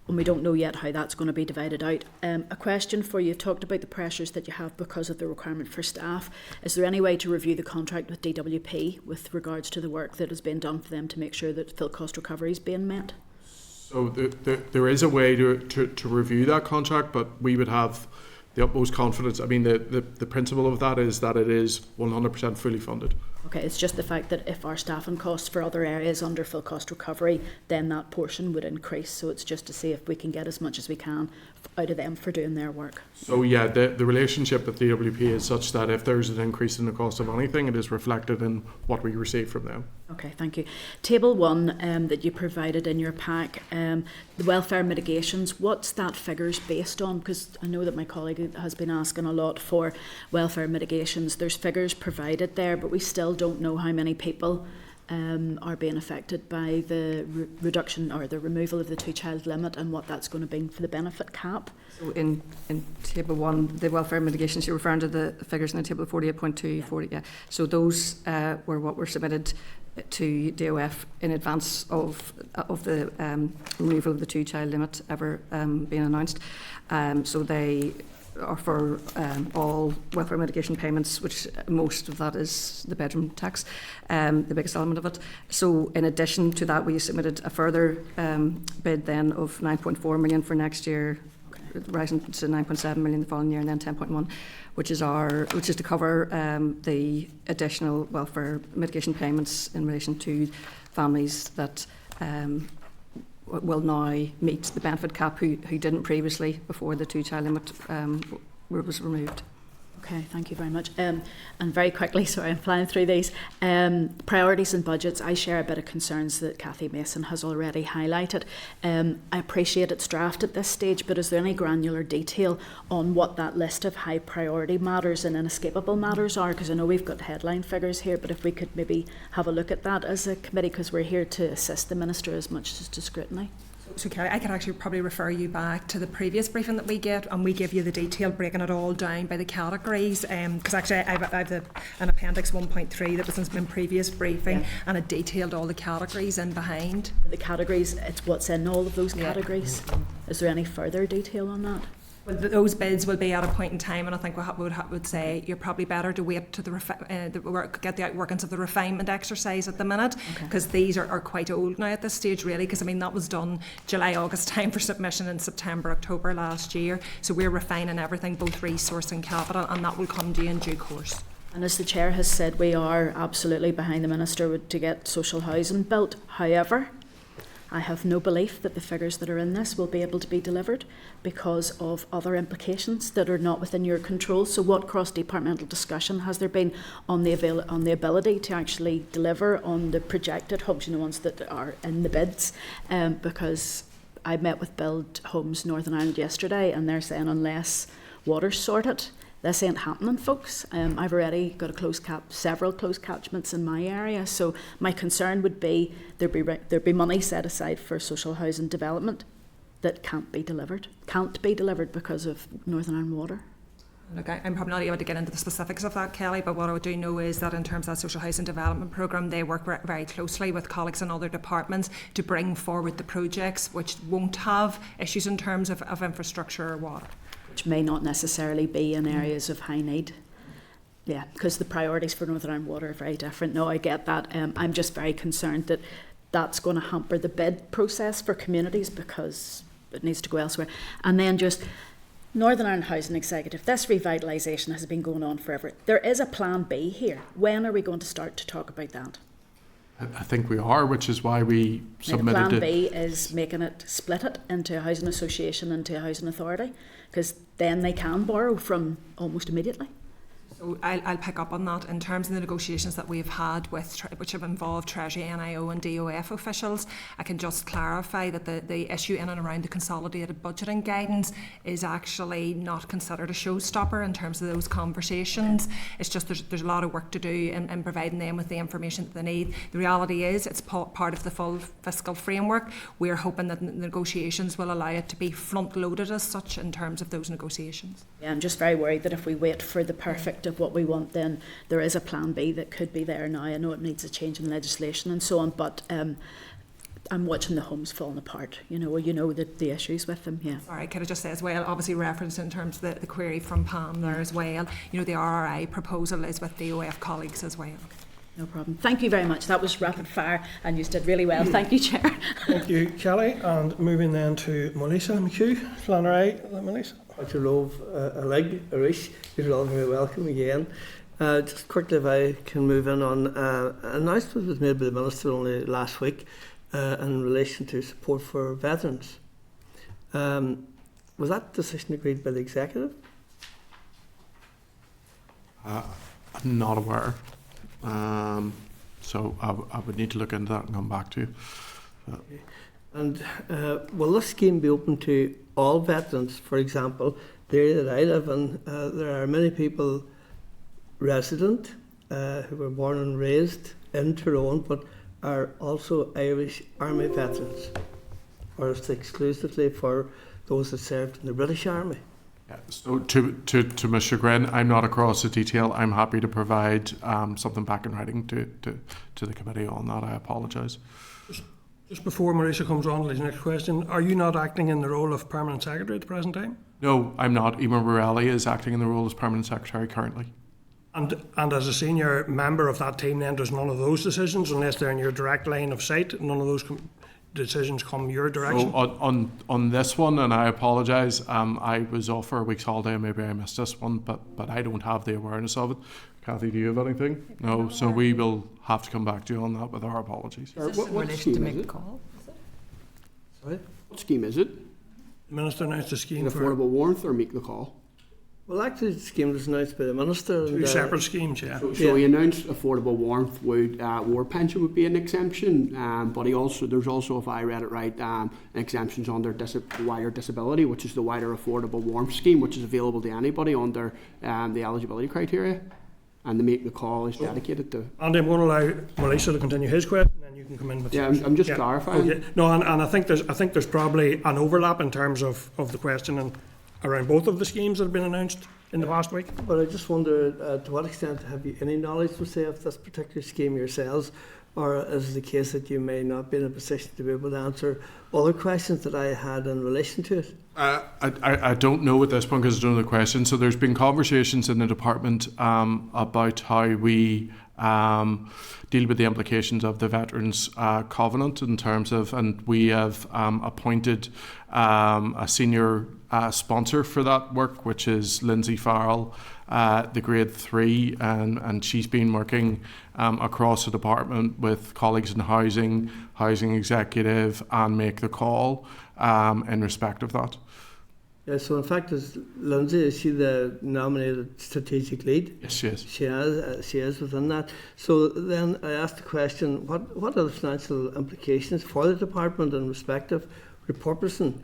we don't know yet how that's going to be divided out. A question for you. You've talked about the pressures that you have because of the requirement for staff. Is there any way to review the contract with DWP with regards to the work that has been done for them to make sure that full cost recovery is being met? So there is a way to review that contract, but we would have the utmost confidence. I mean, the principle of that is that it is 100% fully funded. Okay, it's just the fact that if our staffing costs for other areas under full cost recovery, then that portion would increase. So it's just to see if we can get as much as we can out of them for doing their work. So yeah, the relationship with DWP is such that if there's an increase in the cost of anything, it is reflected in what we receive from them. Okay, thank you. Table 1 that you provided in your pack, the welfare mitigations, what's that figures based on? Because I know that my colleague has been asking a lot for welfare mitigations. There's figures provided there, but we still don't know how many people are being affected by the reduction or the removal of the 2-child limit and what that's going to bring for the benefit cap. So in Table 1, the welfare mitigations, you're referring to the figures in the Table 48.2, 40, yeah. So those were what were submitted to DOF in advance of the removal of the 2-child limit ever being announced. So they are for all welfare mitigation payments, which most of that is the bedroom tax, the biggest element of it. So in addition to that, we submitted a further bid then of 9.4 million for next year, rising to 9.7 million the following year, and then 10.1, which is to cover the additional welfare mitigation payments in relation to families that will now meet the benefit cap who didn't previously before the 2-child limit was removed. Okay, thank you very much. And very quickly, sorry, I'm flying through these. Priorities and budgets, I share a bit of concerns that Cathy Mason has already highlighted. I appreciate it's draft at this stage, but is there any granular detail on what that list of high priority matters and inescapable matters are? Because I know we've got headline figures here, but if we could maybe have a look at that as a committee, because we're here to assist the Minister as much as to scrutiny. So Kelly, I could actually probably refer you back to the previous briefing that we get, and we give you the detail breaking it all down by the categories, because actually I have an appendix 1.3 that was in previous briefing, and it detailed all the categories in behind. The categories, it's what's in all of those categories. Is there any further detail on that? Well, those bids will be at a point in time, and I think we would say you're probably better to wait to get the outworkings of the refinement exercise at the minute, because these are quite old now at this stage, really, because I mean that was done July, August time for submission in September, October last year. So we're refining everything, both resource and capital, and that will come to you in due course. And as the Chair has said, we are absolutely behind the Minister to get social housing built. However, I have no belief that the figures that are in this will be able to be delivered because of other implications that are not within your control. So what cross-departmental discussion has there been on the ability to actually deliver on the projected homes, the ones that are in the bids? Because I met with Build Homes Northern Ireland yesterday, and they're saying unless water's sorted. This ain't happening, folks. I've already got several closed catchments in my area, so my concern would be there'd be money set aside for social housing development that can't be delivered because of Northern Ireland Water. Look, I'm probably not able to get into the specifics of that, Kelly, but what I do know is that in terms of that social housing development programme, they work very closely with colleagues in other departments to bring forward the projects which won't have issues in terms of infrastructure or water. Which may not necessarily be in areas of high need. Yeah, because the priorities for Northern Ireland Water are very different. No, I get that. I'm just very concerned that that's going to hamper the bid process for communities because it needs to go elsewhere. And then just Northern Ireland Housing Executive, this revitalisation has been going on forever. There is a plan B here. When are we going to start to talk about that? I think we are, which is why we submitted Plan it. B is split it into a housing association, into a housing authority, because then they can borrow from almost immediately. So I'll pick up on that in terms of the negotiations that we've had which have involved Treasury, NIO and DOF officials. I can just clarify that the issue in and around the consolidated budgeting guidance is actually not considered a showstopper in terms of those conversations. It's just there's a lot of work to do in providing them with the information that they need. The reality is it's part of the full fiscal framework. We're hoping that the negotiations will allow it to be front-loaded as such in terms of those negotiations. Yeah, I'm just very worried that if we wait for the perfect of what we want, then there is a plan B that could be there now. I know it needs a change in legislation and so on, but I'm watching the homes falling apart. You know the issues with them. Yeah. Sorry, could I just say as well, obviously reference in terms of the query from Pam there as well. You know, the RRI proposal is with DOF colleagues as well. No problem. Thank you very much. That was rapid fire and you did really well. Thank you, Chair. Thank you, Kelly. And moving then to Melissa McHugh. Flannery, Melissa. Dr. Love, Arish, you're all very welcome again. Just quickly, if I can move in on an announcement was made by the Minister only last week in relation to support for veterans. Was that decision agreed by the Executive? I'm not aware. So I would need to look into that and come back to you. Okay. And will this scheme be open to all veterans? For example, the area that I live in, there are many people resident who were born and raised in Tyrone but are also Irish Army veterans, or is it exclusively for those that served in the British Army? Yeah, so to my chagrin, I'm not across the detail. I'm happy to provide something back in writing to the committee on that. I apologise. Just before Marisa comes on to the next question, are you not acting in the role of Permanent Secretary at the present time? No, I'm not. Emer Borelli is acting in the role as Permanent Secretary currently. And as a senior member of that team, then there's none of those decisions, unless they're in your direct line of sight, none of those decisions come your direction? So on this one, and I apologise, I was off for a week's holiday, maybe I missed this one, but I don't have the awareness of it. Kathy, do you have anything? No, so we will have to come back to you on that with our apologies. What scheme to make a call? Sorry? What scheme is it? The Minister announced a scheme An for affordable warmth or make the call? Well, actually, the scheme was announced by the Minister. two separate schemes, yeah. So he announced affordable warmth would war pension would be an exemption, but there's also, if I read it right, exemptions under wider disability, which is the wider affordable warmth scheme, which is available to anybody under the eligibility criteria. And the make the call is dedicated to. And I'm going to allow Melissa to continue his question, and then you can come in with. Yeah, I'm just clarifying. Okay. No, and I think there's probably an overlap in terms of the question and around both of the schemes that have been announced in the past week. But I just wonder, to what extent have you any knowledge, to say, of this particular scheme yourselves, or is it the case that you may not be in a position to be able to answer other questions that I had in relation to it? I don't know at this point because I don't know the question. So there's been conversations in the department about how we deal with the implications of the Veterans Covenant in terms of, and we have appointed a senior sponsor for that work, which is Lindsay Farrell, the grade 3, and she's been working across the department with colleagues in housing executive, and make the call in respect of that. Yeah, so in fact, is she the nominated strategic lead? Yes, she is. She is within that. So then I asked the question, what are the financial implications for the department in respect of repurposing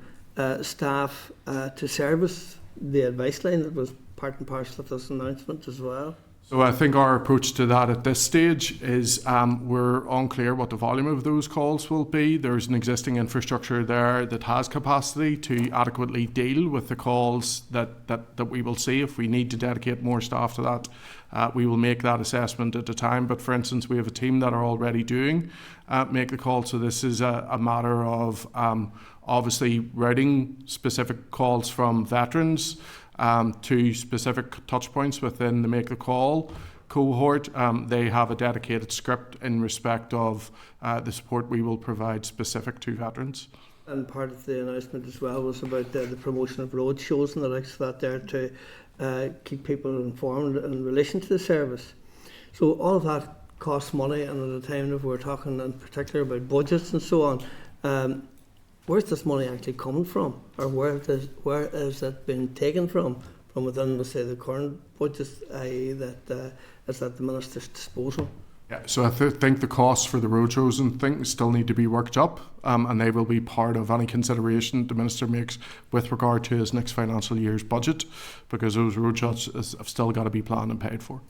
staff to service the advice line that was part and parcel of this announcement as well? So I think our approach to that at this stage is we're unclear what the volume of those calls will be. There's an existing infrastructure there that has capacity to adequately deal with the calls that we will see. If we need to dedicate more staff to that, we will make that assessment at the time. But for instance, we have a team that are already doing make the call. So this is a matter of obviously routing specific calls from veterans to specific touch points within the Make the Call cohort. They have a dedicated script in respect of the support we will provide specific to veterans. And part of the announcement as well was about the promotion of road shows and the likes of that there to keep people informed in relation to the service. So all of that costs money, and at a time that we're talking in particular about budgets and so on, where's this money actually coming from, or where is it being taken from within, let's say, the current budget, i.e. that is at the Minister's disposal? Yeah, so I think the costs for the roadshows and things still need to be worked up, and they will be part of any consideration the Minister makes with regard to his next financial year's budget, because those roadshows have still got to be planned and paid for.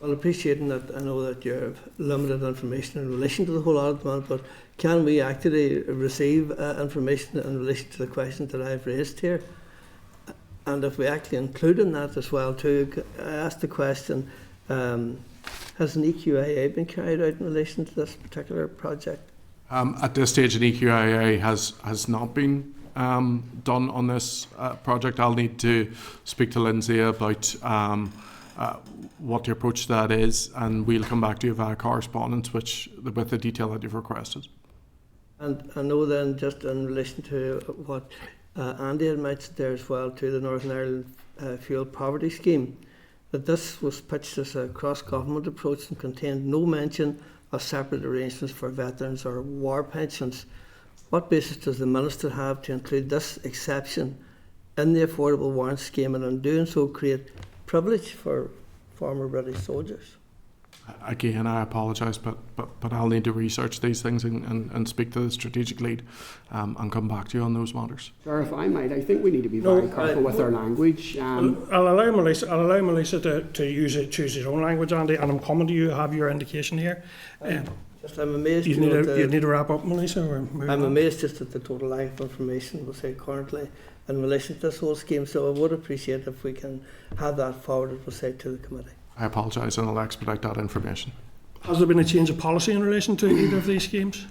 Well, appreciating that, I know that you have limited information in relation to the whole argument, but can we actually receive information in relation to the questions that I've raised here? And if we actually include in that as well too, I asked the question, has an EQIA been carried out in relation to this particular project? At this stage, an EQIA has not been done on this project. I'll need to speak to Lindsay about what the approach to that is, and we'll come back to you via correspondence with the detail that you've requested. And I know then, just in relation to what Andy had mentioned there as well, to the Northern Ireland Fuel Poverty Scheme, that this was pitched as a cross-government approach and contained no mention of separate arrangements for veterans or war pensions. What basis does the Minister have to include this exception in the Affordable Warrant Scheme, and in doing so create privilege for former British soldiers? Again, I apologise, but I'll need to research these things and speak to the strategic lead and come back to you on those matters. Sir, if I might, I think we need to be very careful with our language. I'll allow Melissa to choose his own language, Andy, and I'm coming to you. Have your indication here. I'm amazed. You need to wrap up, Melissa. I'm amazed just at the total lack of information, we'll say, currently in relation to this whole scheme. So I would appreciate if we can have that forwarded, we'll say, to the committee. I apologise, and I'll expedite that information. Has there been a change of policy in relation to either of these schemes?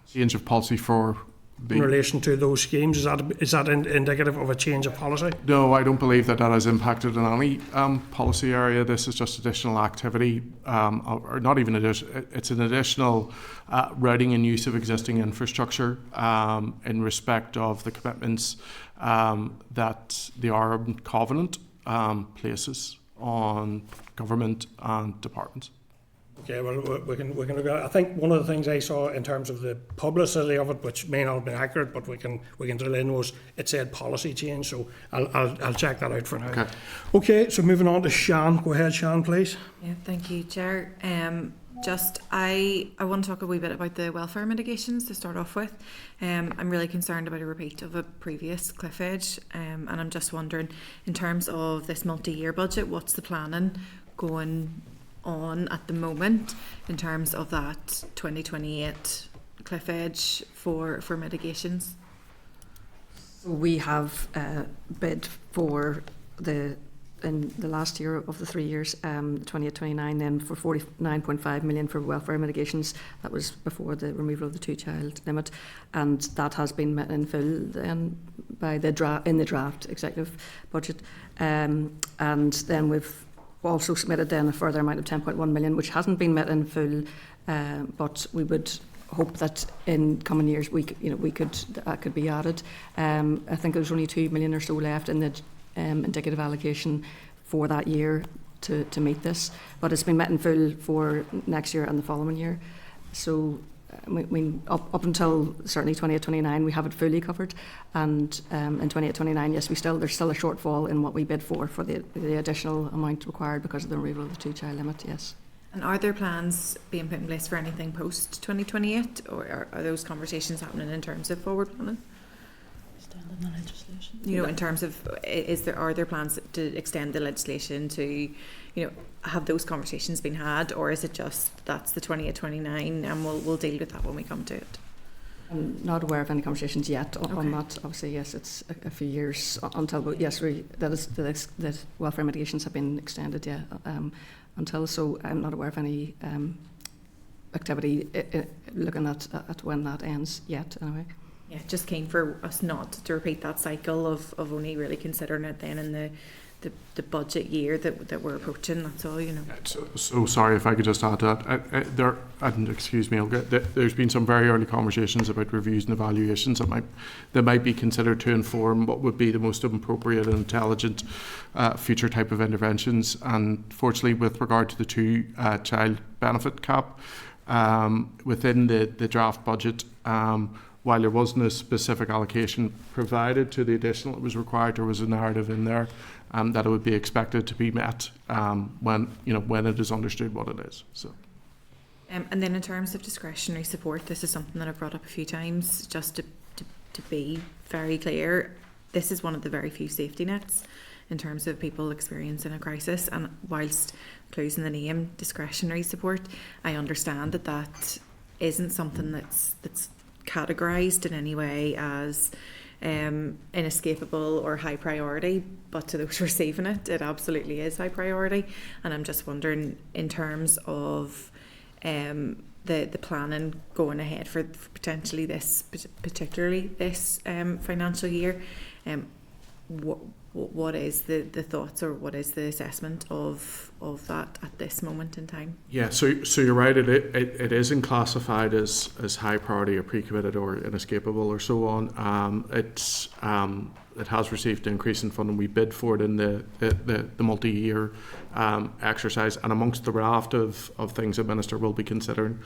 Change of policy for in relation to those schemes, is that indicative of a change of policy? No, I don't believe that has impacted in any policy area. This is just additional activity, or not even additional. It's an additional routing and use of existing infrastructure in respect of the commitments that the Armed Covenant places on government and departments. Okay, well, we can look at it. I think one of the things I saw in terms of the publicity of it, which may not have been accurate, but we can drill in, was it said policy change. So I'll check that out for now. Okay, so moving on to Sian. Go ahead, Sian, please. Yeah, thank you, Chair. I want to talk a wee bit about the welfare mitigations to start off with. I'm really concerned about a repeat of a previous cliff edge, and I'm just wondering, in terms of this multi-year budget, what's the planning going on at the moment in terms of that 2028 cliff edge for mitigations? We have bid for in the last year of the 3 years, 28-29, then for 49.5 million for welfare mitigations. That was before the removal of the two-child limit, and that has been met in full then by the draft executive budget. And then we've also submitted then a further amount of 10.1 million, which hasn't been met in full, but we would hope that in coming years that could be added. I think there's only 2 million or so left in the indicative allocation for that year to meet this, but it's been met in full for next year and the following year. So up until certainly 28-29 we have it fully covered, and in 28-29 yes, there's still a shortfall in what we bid for the additional amount required because of the removal of the two-child limit. Yes. And are there plans being put in place for anything post 2028, or are those conversations happening in terms of forward planning? Extending the legislation. You know, in terms of, are there plans to extend the legislation to, you know, have those conversations been had, or is it just that's the 28-29 and we'll deal with that when we come to it? I'm not aware of any conversations yet on Okay. that. Obviously, yes, it's a few years until, but yes, that welfare mitigations have been extended, yeah, until. So I'm not aware of any activity looking at when that ends yet, anyway. Yeah, just keen for us not to repeat that cycle of only really considering it then in the budget year that we're approaching. That's all, you know. So sorry if I could just add to that. Excuse me, there's been some very early conversations about reviews and evaluations that might be considered to inform what would be the most appropriate and intelligent future type of interventions. And fortunately, with regard to the child benefit cap within the draft budget, while there wasn't a specific allocation provided to the additional that was required, there was a narrative in there that it would be expected to be met when it is understood what it is. So. And then in terms of discretionary support, this is something that I've brought up a few times, just to be very clear. This is one of the very few safety nets in terms of people experiencing a crisis, and whilst closing the name discretionary support, I understand that isn't something that's categorised in any way as inescapable or high priority, but to those receiving it, it absolutely is high priority. And I'm just wondering, in terms of the planning going ahead for potentially particularly this financial year, what is the thoughts, or what is the assessment of that at this moment in time? Yeah, so you're right. It isn't classified as high priority or pre-committed or inescapable or so on. It has received an increase in funding. We bid for it in the multi-year exercise, and amongst the raft of things the Minister will be considering,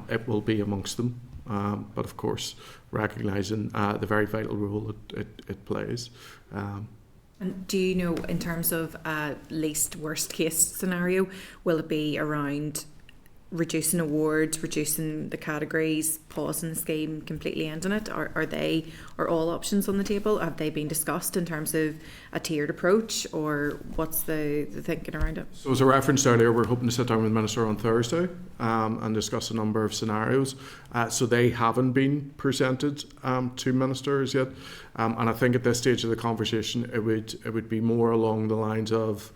it will be amongst them. But of course, recognising the very vital role it plays. And do you know, in terms of least worst case scenario, will it be around reducing awards, reducing the categories, pausing the scheme, completely ending it? Are all options on the table? Have they been discussed in terms of a tiered approach, or what's the thinking around it? So as a reference earlier, we're hoping to sit down with the Minister on Thursday and discuss a number of scenarios. So they haven't been presented to ministers yet. And I think at this stage of the conversation, it would be more along the lines of,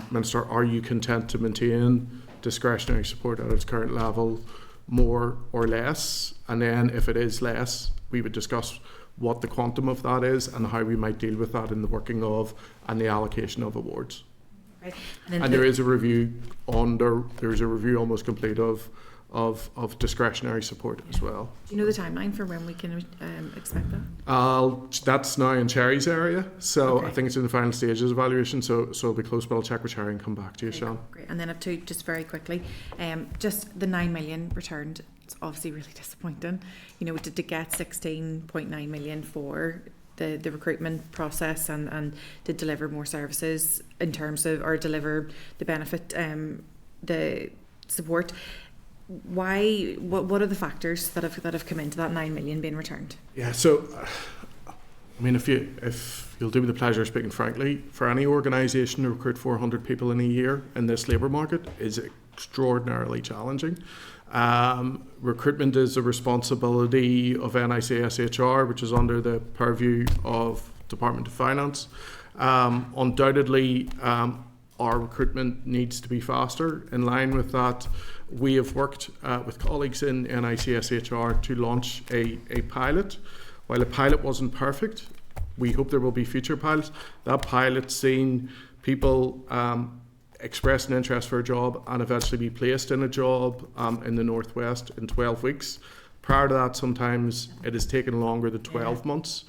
Minister, are you content to maintain discretionary support at its current level, more or less? And then if it is less, we would discuss what the quantum of that is and how we might deal with that in the working of and the allocation of awards. Right. And there is a review there's a review almost complete of discretionary support as well. Do you know the timeline for when we can expect that? That's now in Cherry's area, so Okay. I think it's in the final stages of evaluation, so it'll be close, but I'll check with Cherry and come back to you, Okay, Sean. Great. And then up to, just very quickly, just the 9 million returned, it's obviously really disappointing. You know, to get 16.9 million for the recruitment process and to deliver more services in terms of, or deliver the benefit, the support. Why? What are the factors that have come into that 9 million being returned? Yeah, so I mean, if you'll do me the pleasure of speaking frankly, for any organisation to recruit 400 people in a year in this labour market is extraordinarily challenging. Recruitment is a responsibility of NICSHR, which is under the purview of Department of Finance. Undoubtedly, our recruitment needs to be faster. In line with that, we have worked with colleagues in NICSHR to launch a pilot. While the pilot wasn't perfect, we hope there will be future pilots. That pilot's seen people express an interest for a job and eventually be placed in a job in the Northwest in 12 weeks. Prior to that, sometimes it has taken longer than 12 months.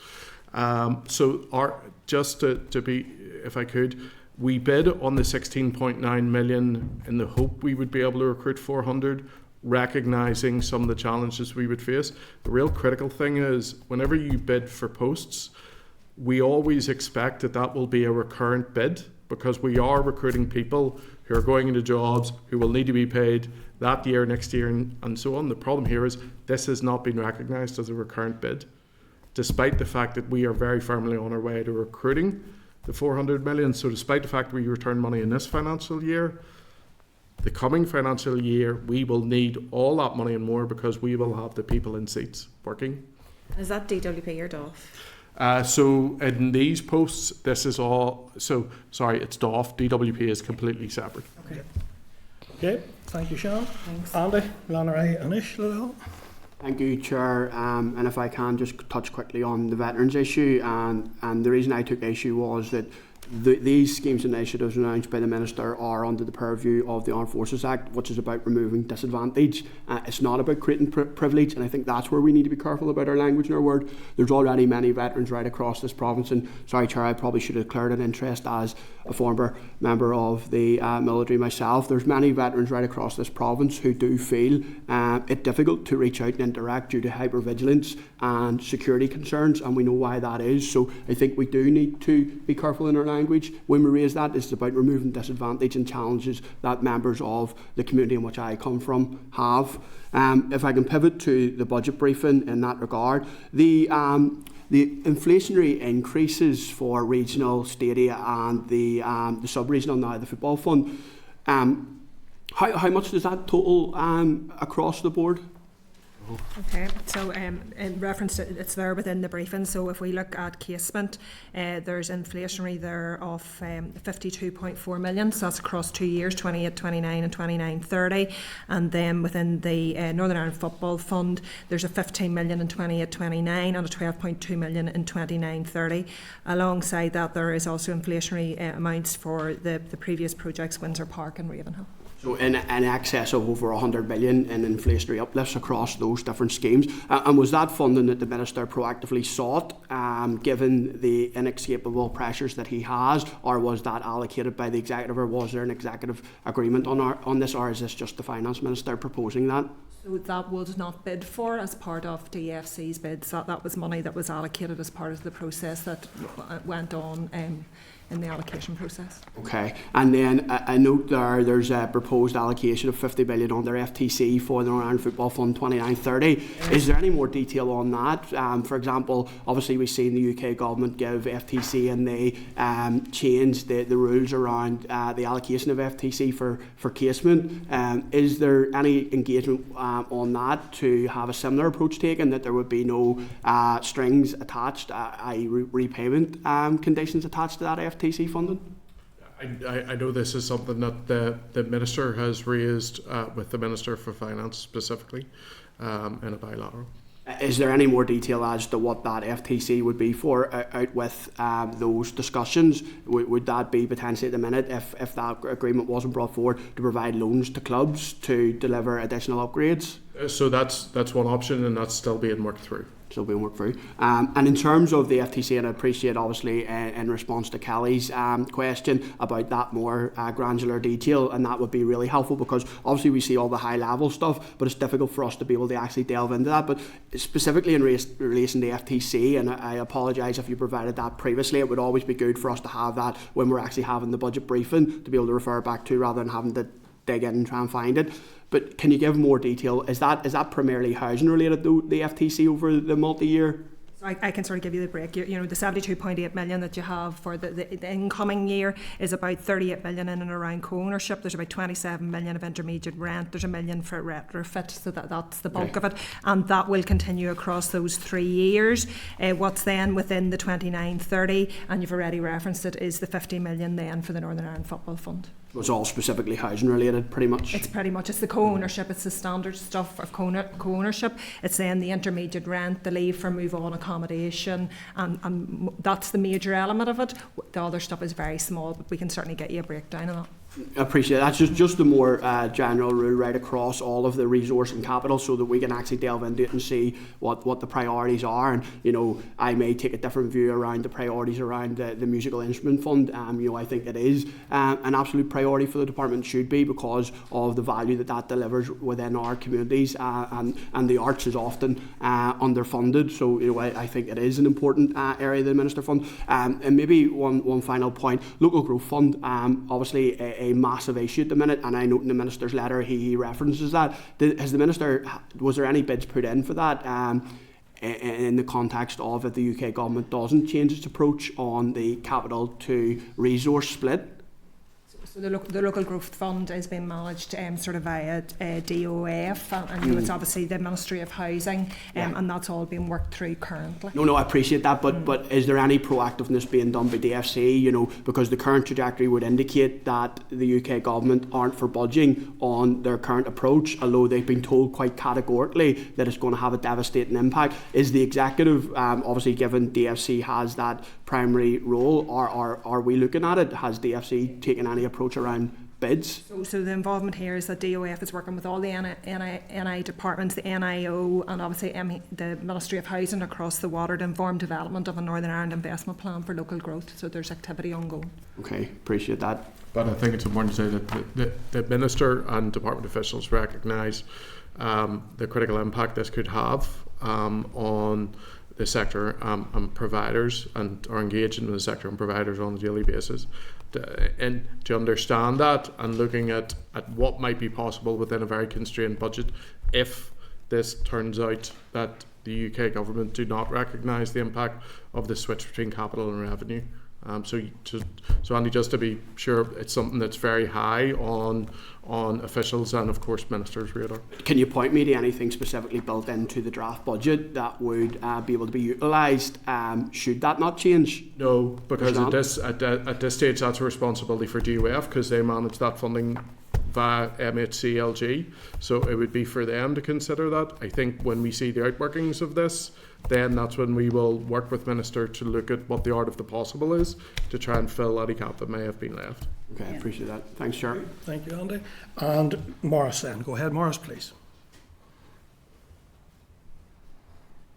Just to be, if I could, we bid on the 16.9 million in the hope we would be able to recruit 400, recognising some of the challenges we would face. The real critical thing is, whenever you bid for posts, we always expect that will be a recurrent bid, because we are recruiting people who are going into jobs who will need to be paid that year, next year, and so on. The problem here is this has not been recognised as a recurrent bid. despite the fact that we are very firmly on our way to recruiting the 400 million. So despite the fact we return money in this financial year, the coming financial year, we will need all that money and more, because we will have the people in seats working. Is that DWP or DOF? So in these posts, this is all, it's DOF, DWP is completely separate. Okay, thank you, Sean. Thanks. Andy, Lannery, Anish, Liddell. Thank you, Chair. And if I can just touch quickly on the veterans issue, and the reason I took issue was that these schemes and initiatives announced by the Minister are under the purview of the Armed Forces Act, which is about removing disadvantage. It's not about creating privilege, and I think that's where we need to be careful about our language and our word. There's already many veterans right across this province, and sorry, Chair, I probably should have declared an interest as a former member of the military myself. There's many veterans right across this province who do feel it difficult to reach out and interact due to hypervigilance and security concerns, and we know why that is. So I think we do need to be careful in our language. When we raise that, it's about removing disadvantage and challenges that members of the community in which I come from have. If I can pivot to the budget briefing in that regard, the inflationary increases for regional, stadia and the sub-regional, now the football fund, how much does that total across the board? Okay, so in reference to, it's there within the briefing, so if we look at casement, there's inflationary there of 52.4 million, so that's across 2 years, 28-29 and 29-30, and then within the Northern Ireland Football Fund, there's a 15 million in 28-29 and a 12.2 million in 29-30. Alongside that, there is also inflationary amounts for the previous projects, Windsor Park and Ravenhill. So in excess of over 100 million in inflationary uplifts across those different schemes. And was that funding that the Minister proactively sought, given the inescapable pressures that he has, or was that allocated by the Executive, or was there an executive agreement on this, or is this just the Finance Minister proposing that? So that was not bid for as part of DFC's bids. That was money that was allocated as part of the process that went on in the allocation process. Okay, and then I note there's a proposed allocation of 50 million under FTC for the Northern Ireland Football Fund 29-30. Is there any more detail on that? For example, obviously we've seen the UK government give FTC, and they changed the rules around the allocation of FTC for casement. Is there any engagement on that to have a similar approach taken, that there would be no strings attached, i.e. repayment conditions attached to that FTC funding? I know this is something that the Minister has raised with the Minister for Finance specifically in a bilateral. Is there any more detail as to what that FTC would be for out with those discussions? Would that be potentially at the minute, if that agreement wasn't brought forward, to provide loans to clubs to deliver additional upgrades? So that's one option, and that's still being worked through. Still being worked through. And in terms of the FTC, and I appreciate obviously in response to Kelly's question about that more granular detail, and that would be really helpful, because obviously we see all the high level stuff, but it's difficult for us to be able to actually delve into that. But specifically in relation to FTC, and I apologise if you provided that previously, it would always be good for us to have that when we're actually having the budget briefing, to be able to refer back to, rather than having to dig in and try and find it. But can you give more detail? Is that primarily housing related, though, the FTC over the multi-year? I can sort of give you the break. You know, the 72.8 million that you have for the incoming year is about 38 million in and around co-ownership. There's about 27 million of intermediate rent. There's $1 million for retrofit, so that's the bulk of it, and that will continue across those 3 years. What's then within the 29-30, and you've already referenced it, is the 50 million then for the Northern Ireland Football Fund. It's all specifically housing related, pretty much. It's the co-ownership. It's the standard stuff of co-ownership. It's then the intermediate rent, the leave for move on accommodation, and that's the major element of it. The other stuff is very small, but we can certainly get you a breakdown of that. I appreciate it. That's just the more general rule right across all of the resource and capital, so that we can actually delve into it and see what the priorities are. And you know, I may take a different view around the priorities around the musical instrument fund. You know, I think it is an absolute priority for the department, should be, because of the value that delivers within our communities, and the arts is often underfunded. So you know, I think it is an important area of the Minister Fund. And maybe one final point: local growth fund, obviously a massive issue at the minute, and I note in the Minister's letter he references that. Was there any bids put in for that? in the context of if the UK government doesn't change its approach on the capital to resource split? So the local growth fund is being managed sort of via DOF, and you know, it's obviously the Ministry of Housing, and that's all being worked through currently. No, I appreciate that, but is there any proactiveness being done by DFC? You know, because the current trajectory would indicate that the UK government aren't for budging on their current approach, although they've been told quite categorically that it's going to have a devastating impact. Is the executive, obviously given DFC has that primary role, are we looking at it? Has DFC taken any approach around bids? So the involvement here is that DOF is working with all the NI departments, the NIO, and obviously the Ministry of Housing across the water to inform development of a Northern Ireland investment plan for local growth. So there's activity ongoing. Okay, appreciate that. But I think it's important to say that the Minister and Department officials recognise the critical impact this could have on the sector and providers, and are engaging with the sector and providers on a daily basis. And to understand that and looking at what might be possible within a very constrained budget if this turns out that the UK government do not recognise the impact of the switch between capital and revenue. So Andy, just to be sure, it's something that's very high on officials and of course ministers' radar. Can you point me to anything specifically built into the draft budget that would be able to be utilised should that not change? No, because at this stage that's a responsibility for DOF because they manage that funding via MHCLG, so it would be for them to consider that. I think when we see the outworkings of this, then that's when we will work with Minister to look at what the art of the possible is to try and fill any gap that may have been left. Okay, I appreciate that. Thanks, Chair. Thank you, Andy. And Maurice then. Go ahead, Maurice, please.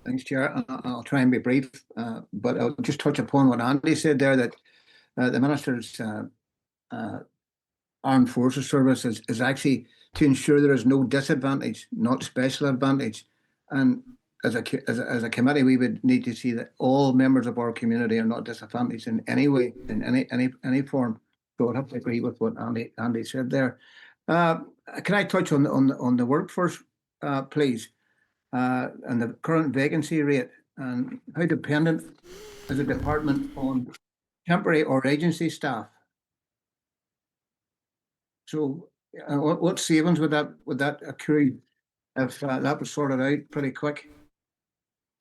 Thanks, Chair. I'll try and be brief, but I'll just touch upon what Andy said there, that the Minister's Armed Forces Service is actually to ensure there is no disadvantage, not special advantage. And as a committee, we would need to see that all members of our community are not disadvantaged in any way, in any form. So I'd have to agree with what Andy said there. Can I touch on the workforce, please, and the current vacancy rate, and how dependent is the department on temporary or agency staff? So, what savings would that accrue if that was sorted out pretty quick?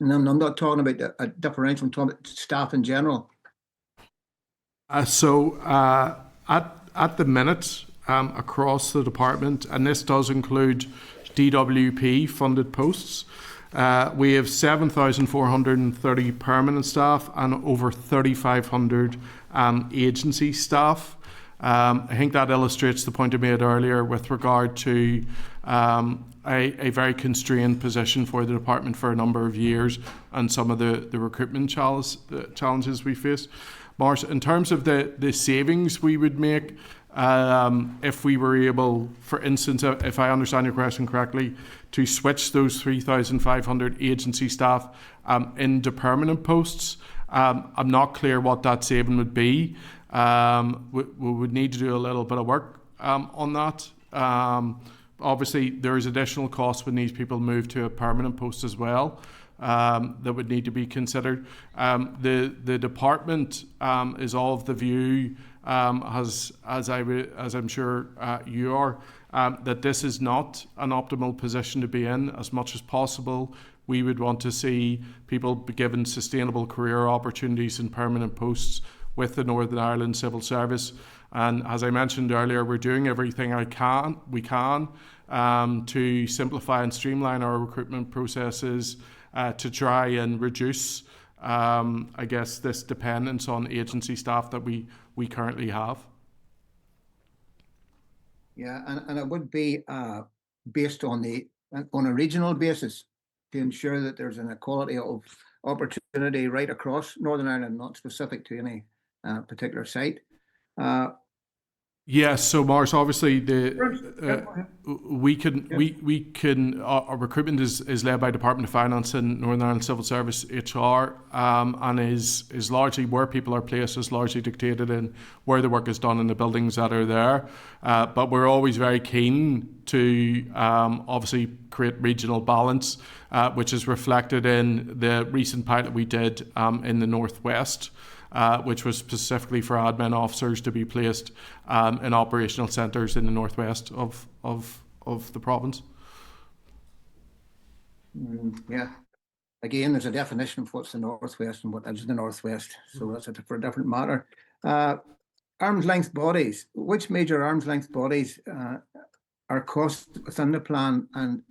And I'm not talking about a differential, I'm talking about staff in general. At the minute, across the department, and this does include DWP funded posts, we have 7,430 permanent staff and over 3,500 agency staff. I think that illustrates the point I made earlier with regard to a very constrained position for the department for a number of years and some of the recruitment challenges we face. Maurice, in terms of the savings we would make if we were able, for instance, if I understand your question correctly, to switch those 3,500 agency staff into permanent posts, I'm not clear what that saving would be. We would need to do a little bit of work on that. Obviously, there is additional costs when these people move to a permanent post as well that would need to be considered. The department is of the view, as I'm sure you are, that this is not an optimal position to be in. As much as possible, we would want to see people be given sustainable career opportunities in permanent posts with the Northern Ireland Civil Service. And as I mentioned earlier, we're doing everything we can to simplify and streamline our recruitment processes to try and reduce, I guess, this dependence on agency staff that we currently have. Yeah, and it would be based on a regional basis to ensure that there's an equality of opportunity right across Northern Ireland, not specific to any particular site. Yes, so Mars, obviously we can our recruitment is led by Department of Finance and Northern Ireland Civil Service HR, and is largely where people are placed is largely dictated in where the work is done in the buildings that are there. But we're always very keen to obviously create regional balance, which is reflected in the recent pilot we did in the Northwest. Which was specifically for admin officers to be placed in operational centres in the northwest of the province. Yeah. Again, there's a definition of what's the northwest and what is the northwest, so that's for a different matter. Arm's length bodies. Which major arm's length bodies are cost within the plan, and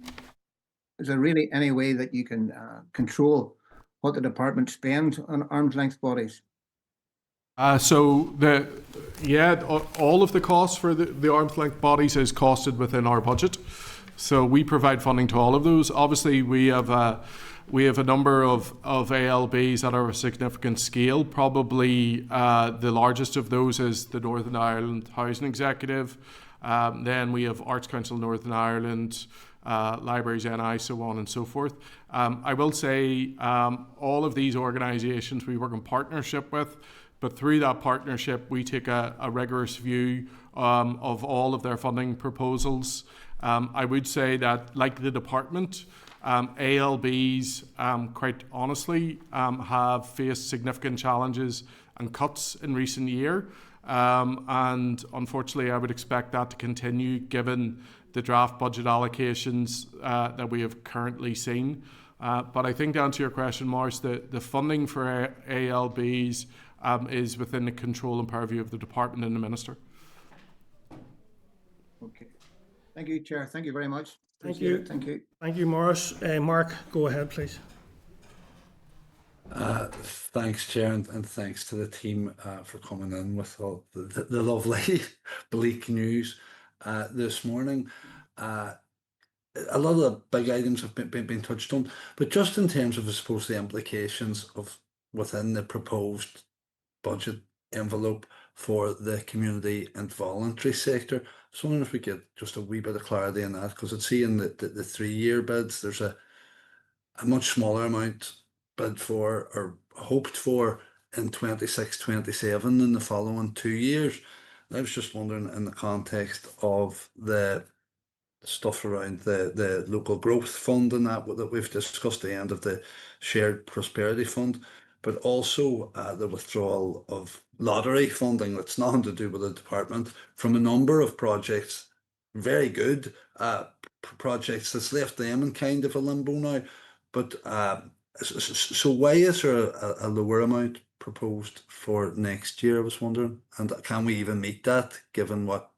is there really any way that you can control what the department spends on arm's length bodies? So all of the costs for the arm's length bodies is costed within our budget. So we provide funding to all of those. Obviously, we have a number of ALBs that are of significant scale. Probably the largest of those is the Northern Ireland Housing Executive. Then we have Arts Council Northern Ireland, Libraries NI, so on and so forth. I will say all of these organisations we work in partnership with. But through that partnership, we take a rigorous view of all of their funding proposals. I would say that, like the department, ALBs, quite honestly, have faced significant challenges and cuts in recent year. And unfortunately, I would expect that to continue given the draft budget allocations that we have currently seen. But I think to answer your question, Morris, the funding for ALBs is within the control and purview of the department and the minister. Okay. Thank you, Chair. Thank you very much. Thank you. Thank you. Thank you, Morris. Mark, go ahead, please. Thanks, Chair, and thanks to the team for coming in with all the lovely bleak news this morning. A lot of the big items have been touched on, but just in terms of, I suppose, the implications of within the proposed budget envelope for the community and voluntary sector. I was wondering if we get just a wee bit of clarity on that, because I'd see in the 3-year bids, there's a much smaller amount bid for or hoped for in 26-27 than the following 2 years. And I was just wondering, in the context of the stuff around the local growth fund and that we've discussed, the end of the shared prosperity fund, but also the withdrawal of lottery funding that's nothing to do with the department from a number of projects, very good projects that's left them in kind of a limbo now. But so why is there a lower amount proposed for next year, I was wondering? And can we even meet that, given what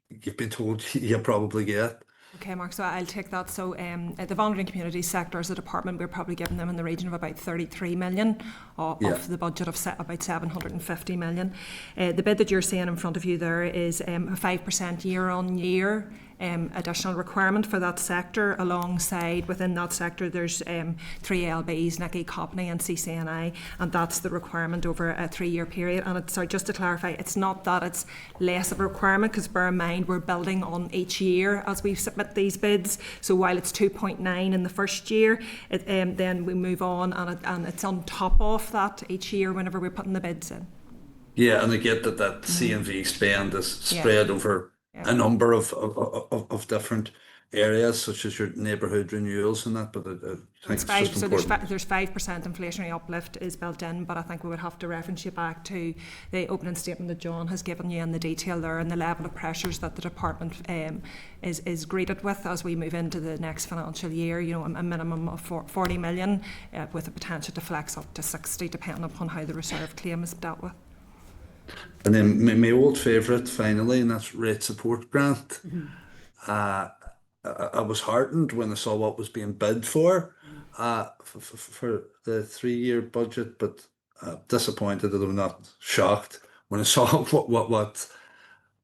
you've been told you probably get? Okay, Mark, so I'll take that. So the voluntary and community sector as a department, we're probably giving them in the region of about 33 million of the budget of about 750 million. The bid that you're seeing in front of you there is a 5% year-on-year additional requirement for that sector. Alongside, within that sector, there's 3 LBs, Nicky, Copney and CCNI, and that's the requirement over a 3-year period. And it's, sorry, just to clarify, it's not that it's less of a requirement, because bear in mind we're building on each year as we submit these bids. So while it's 2.9 in the first year, then we move on and it's on top of that each year whenever we're putting the bids in. Yeah, and I get that C&V spend is spread over a number of different areas, such as your neighbourhood renewals and that, but I think it's just important. There's 5% inflationary uplift is built in, but I think we would have to reference you back to the opening statement that John has given you and the detail there and the level of pressures that the department is greeted with as we move into the next financial year. You know, a minimum of 40 million with the potential to flex up to 60 depending upon how the reserve claim is dealt with. And then my old favourite, finally, and that's rate support grant. I was heartened when I saw what was being bid for the 3-year budget, but disappointed, although not shocked, when I saw what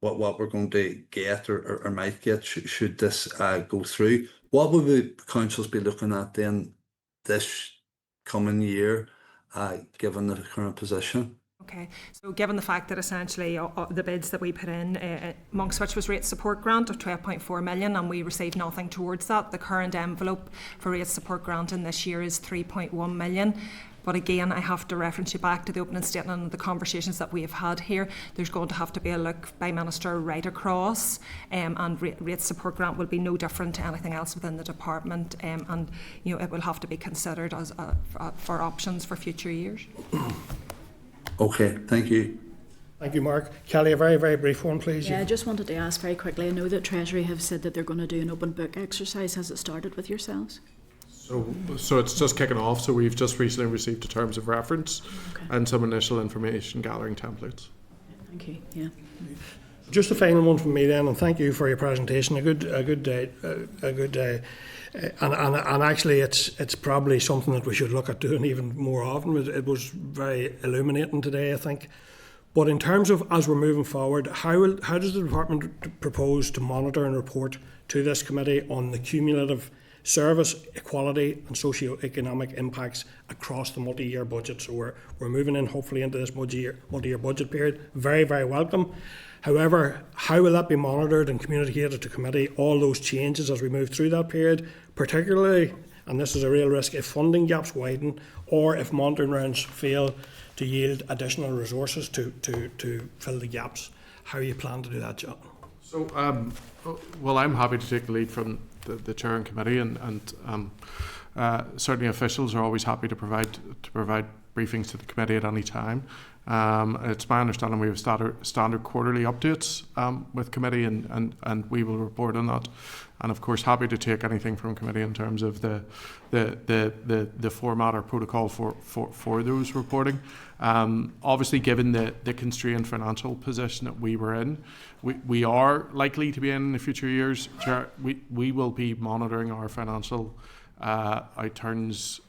we're going to get or might get should this go through. What will the councils be looking at then this coming year, given the current position? Okay, so given the fact that essentially the bids that we put in, amongst which was rate support grant of 12.4 million, and we received nothing towards that, the current envelope for rate support grant in this year is 3.1 million. But again, I have to reference you back to the opening statement and the conversations that we have had here. There's going to have to be a look by Minister right across, and rate support grant will be no different to anything else within the department, and you know, it will have to be considered as for options for future years. Okay, thank you. Thank you, Mark. Kelly, a very, very brief one, please. Yeah, I just wanted to ask very quickly. I know that Treasury have said that they're going to do an open book exercise. Has it started with yourselves? So it's just kicking off. So we've just recently received the terms of reference and some initial information gathering templates. Thank you. Yeah. Just a final one from me then, and thank you for your presentation. A good day. And actually, it's probably something that we should look at doing even more often. It was very illuminating today, I think. But in terms of as we're moving forward, how does the department propose to monitor and report to this committee on the cumulative service, equality and socio-economic impacts across the multi-year budget? So we're moving in hopefully into this multi-year budget period. Very, very welcome. However, how will that be monitored and communicated to committee, all those changes as we move through that period, particularly, and this is a real risk, if funding gaps widen or if monitoring rounds fail to yield additional resources to fill the gaps? How you plan to do that, John? So, well, I'm happy to take the lead from the chair and committee, and certainly officials are always happy to provide briefings to the committee at any time. It's my understanding we have standard quarterly updates with committee, and we will report on that. And of course, happy to take anything from committee in terms of the format or protocol for those reporting. Obviously, given the constrained financial position that we were in, we are likely to be in the future years. We will be monitoring our financial outturns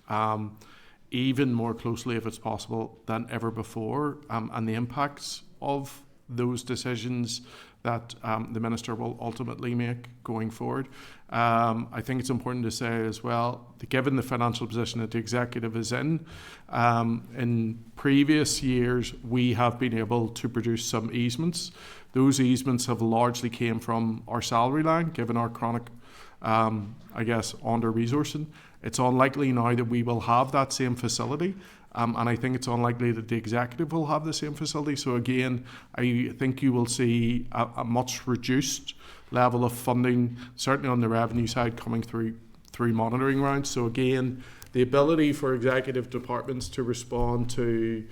even more closely, if it's possible, than ever before, and the impacts of those decisions that the Minister will ultimately make going forward. I think it's important to say as well, that given the financial position that the Executive is in previous years we have been able to produce some easements. Those easements have largely came from our salary line, given our chronic, under-resourcing. It's unlikely now that we will have that same facility. And I think it's unlikely that the Executive will have the same facility. So again, I think you will see a much reduced level of funding, certainly on the revenue side, coming through monitoring rounds. So again, the ability for Executive departments to respond to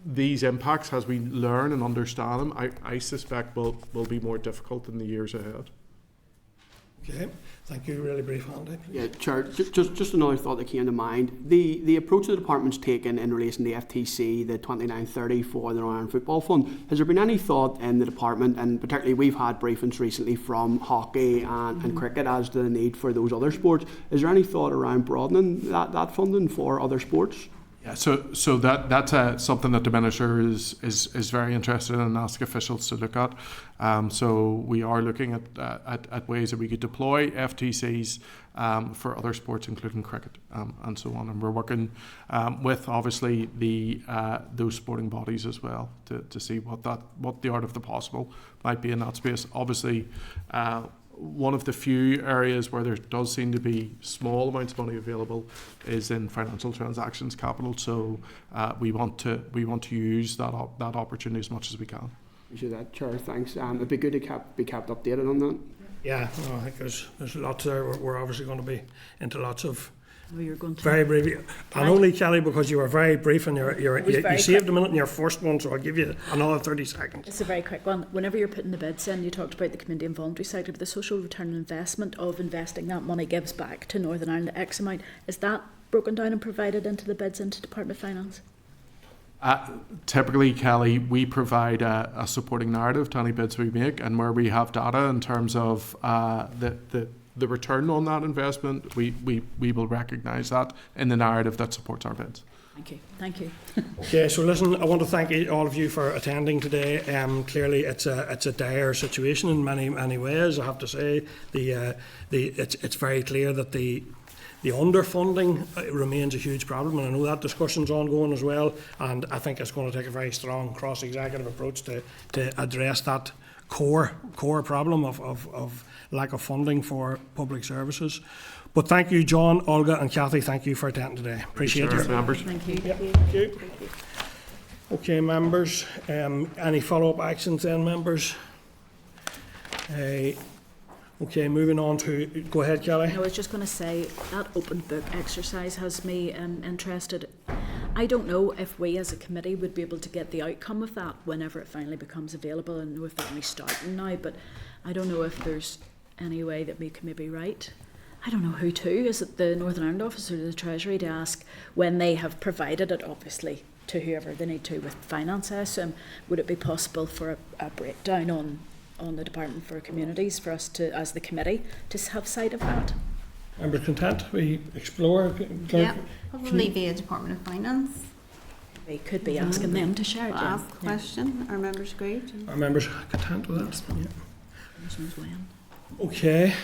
these impacts as we learn and understand them, I suspect will be more difficult in the years ahead. Okay, thank you. Really brief, Andy. Yeah, Chair, just another thought that came to mind. The approach the department's taken in relation to the FTC, the 2930 for the Northern Ireland Football Fund, has there been any thought in the department, and particularly we've had briefings recently from hockey and cricket as to the need for those other sports, is there any thought around broadening that funding for other sports? Yeah, so that's something that the Minister is very interested in and ask officials to look at. So we are looking at ways that we could deploy FTCs for other sports, including cricket and so on. And we're working with obviously those sporting bodies as well to see what the art of the possible might be in that space. Obviously, one of the few areas where there does seem to be small amounts of money available is in financial transactions capital. So we want to use that opportunity as much as we can. Appreciate that, Chair. Thanks. It'd be good to be kept updated on that. Yeah, no, I think there's lots there. We're obviously going to be into lots of. Oh, you're going to very brief, and only Kelly, because you were very brief and you saved a minute in your first one, so I'll give you another 30 seconds. It's a very quick one. Whenever you're putting the bids in, you talked about the community and voluntary sector, but the social return on investment of investing that money gives back to Northern Ireland X amount. Is that broken down and provided into the bids into Department of Finance? Typically, Kelly, we provide a supporting narrative to any bids we make, and where we have data in terms of the return on that investment, we will recognise that in the narrative that supports our bids. Thank you. Okay, so listen, I want to thank all of you for attending today. Clearly, it's a dire situation in many ways. I have to say, it's very clear that the The underfunding remains a huge problem, and I know that discussion's ongoing as well, and I think it's going to take a very strong cross-executive approach to address that core problem of lack of funding for public services. But thank you, John, Olga and Cathy, thank you for attending today. Appreciate it. Members. Thank you. Yep, thank you. Okay, members, any follow-up actions then, members? Okay, moving on to, go ahead, Kelly. I was just going to say that open book exercise has me interested. I don't know if we as a committee would be able to get the outcome of that whenever it finally becomes available. I know if they're only starting now, but I don't know if there's any way that we can maybe write. I don't know who to. Is it the Northern Ireland office or the Treasury to ask when they have provided it, obviously, to whoever they need to with finance, I assume? Would it be possible for a breakdown on the Department for Communities for us to, as the committee, to have sight of that? Member content, we explore. Yeah, probably via Department of Finance. We could be asking them to share it. We'll ask the question. Our members agree. Are members content with that? Yeah. When. Okay,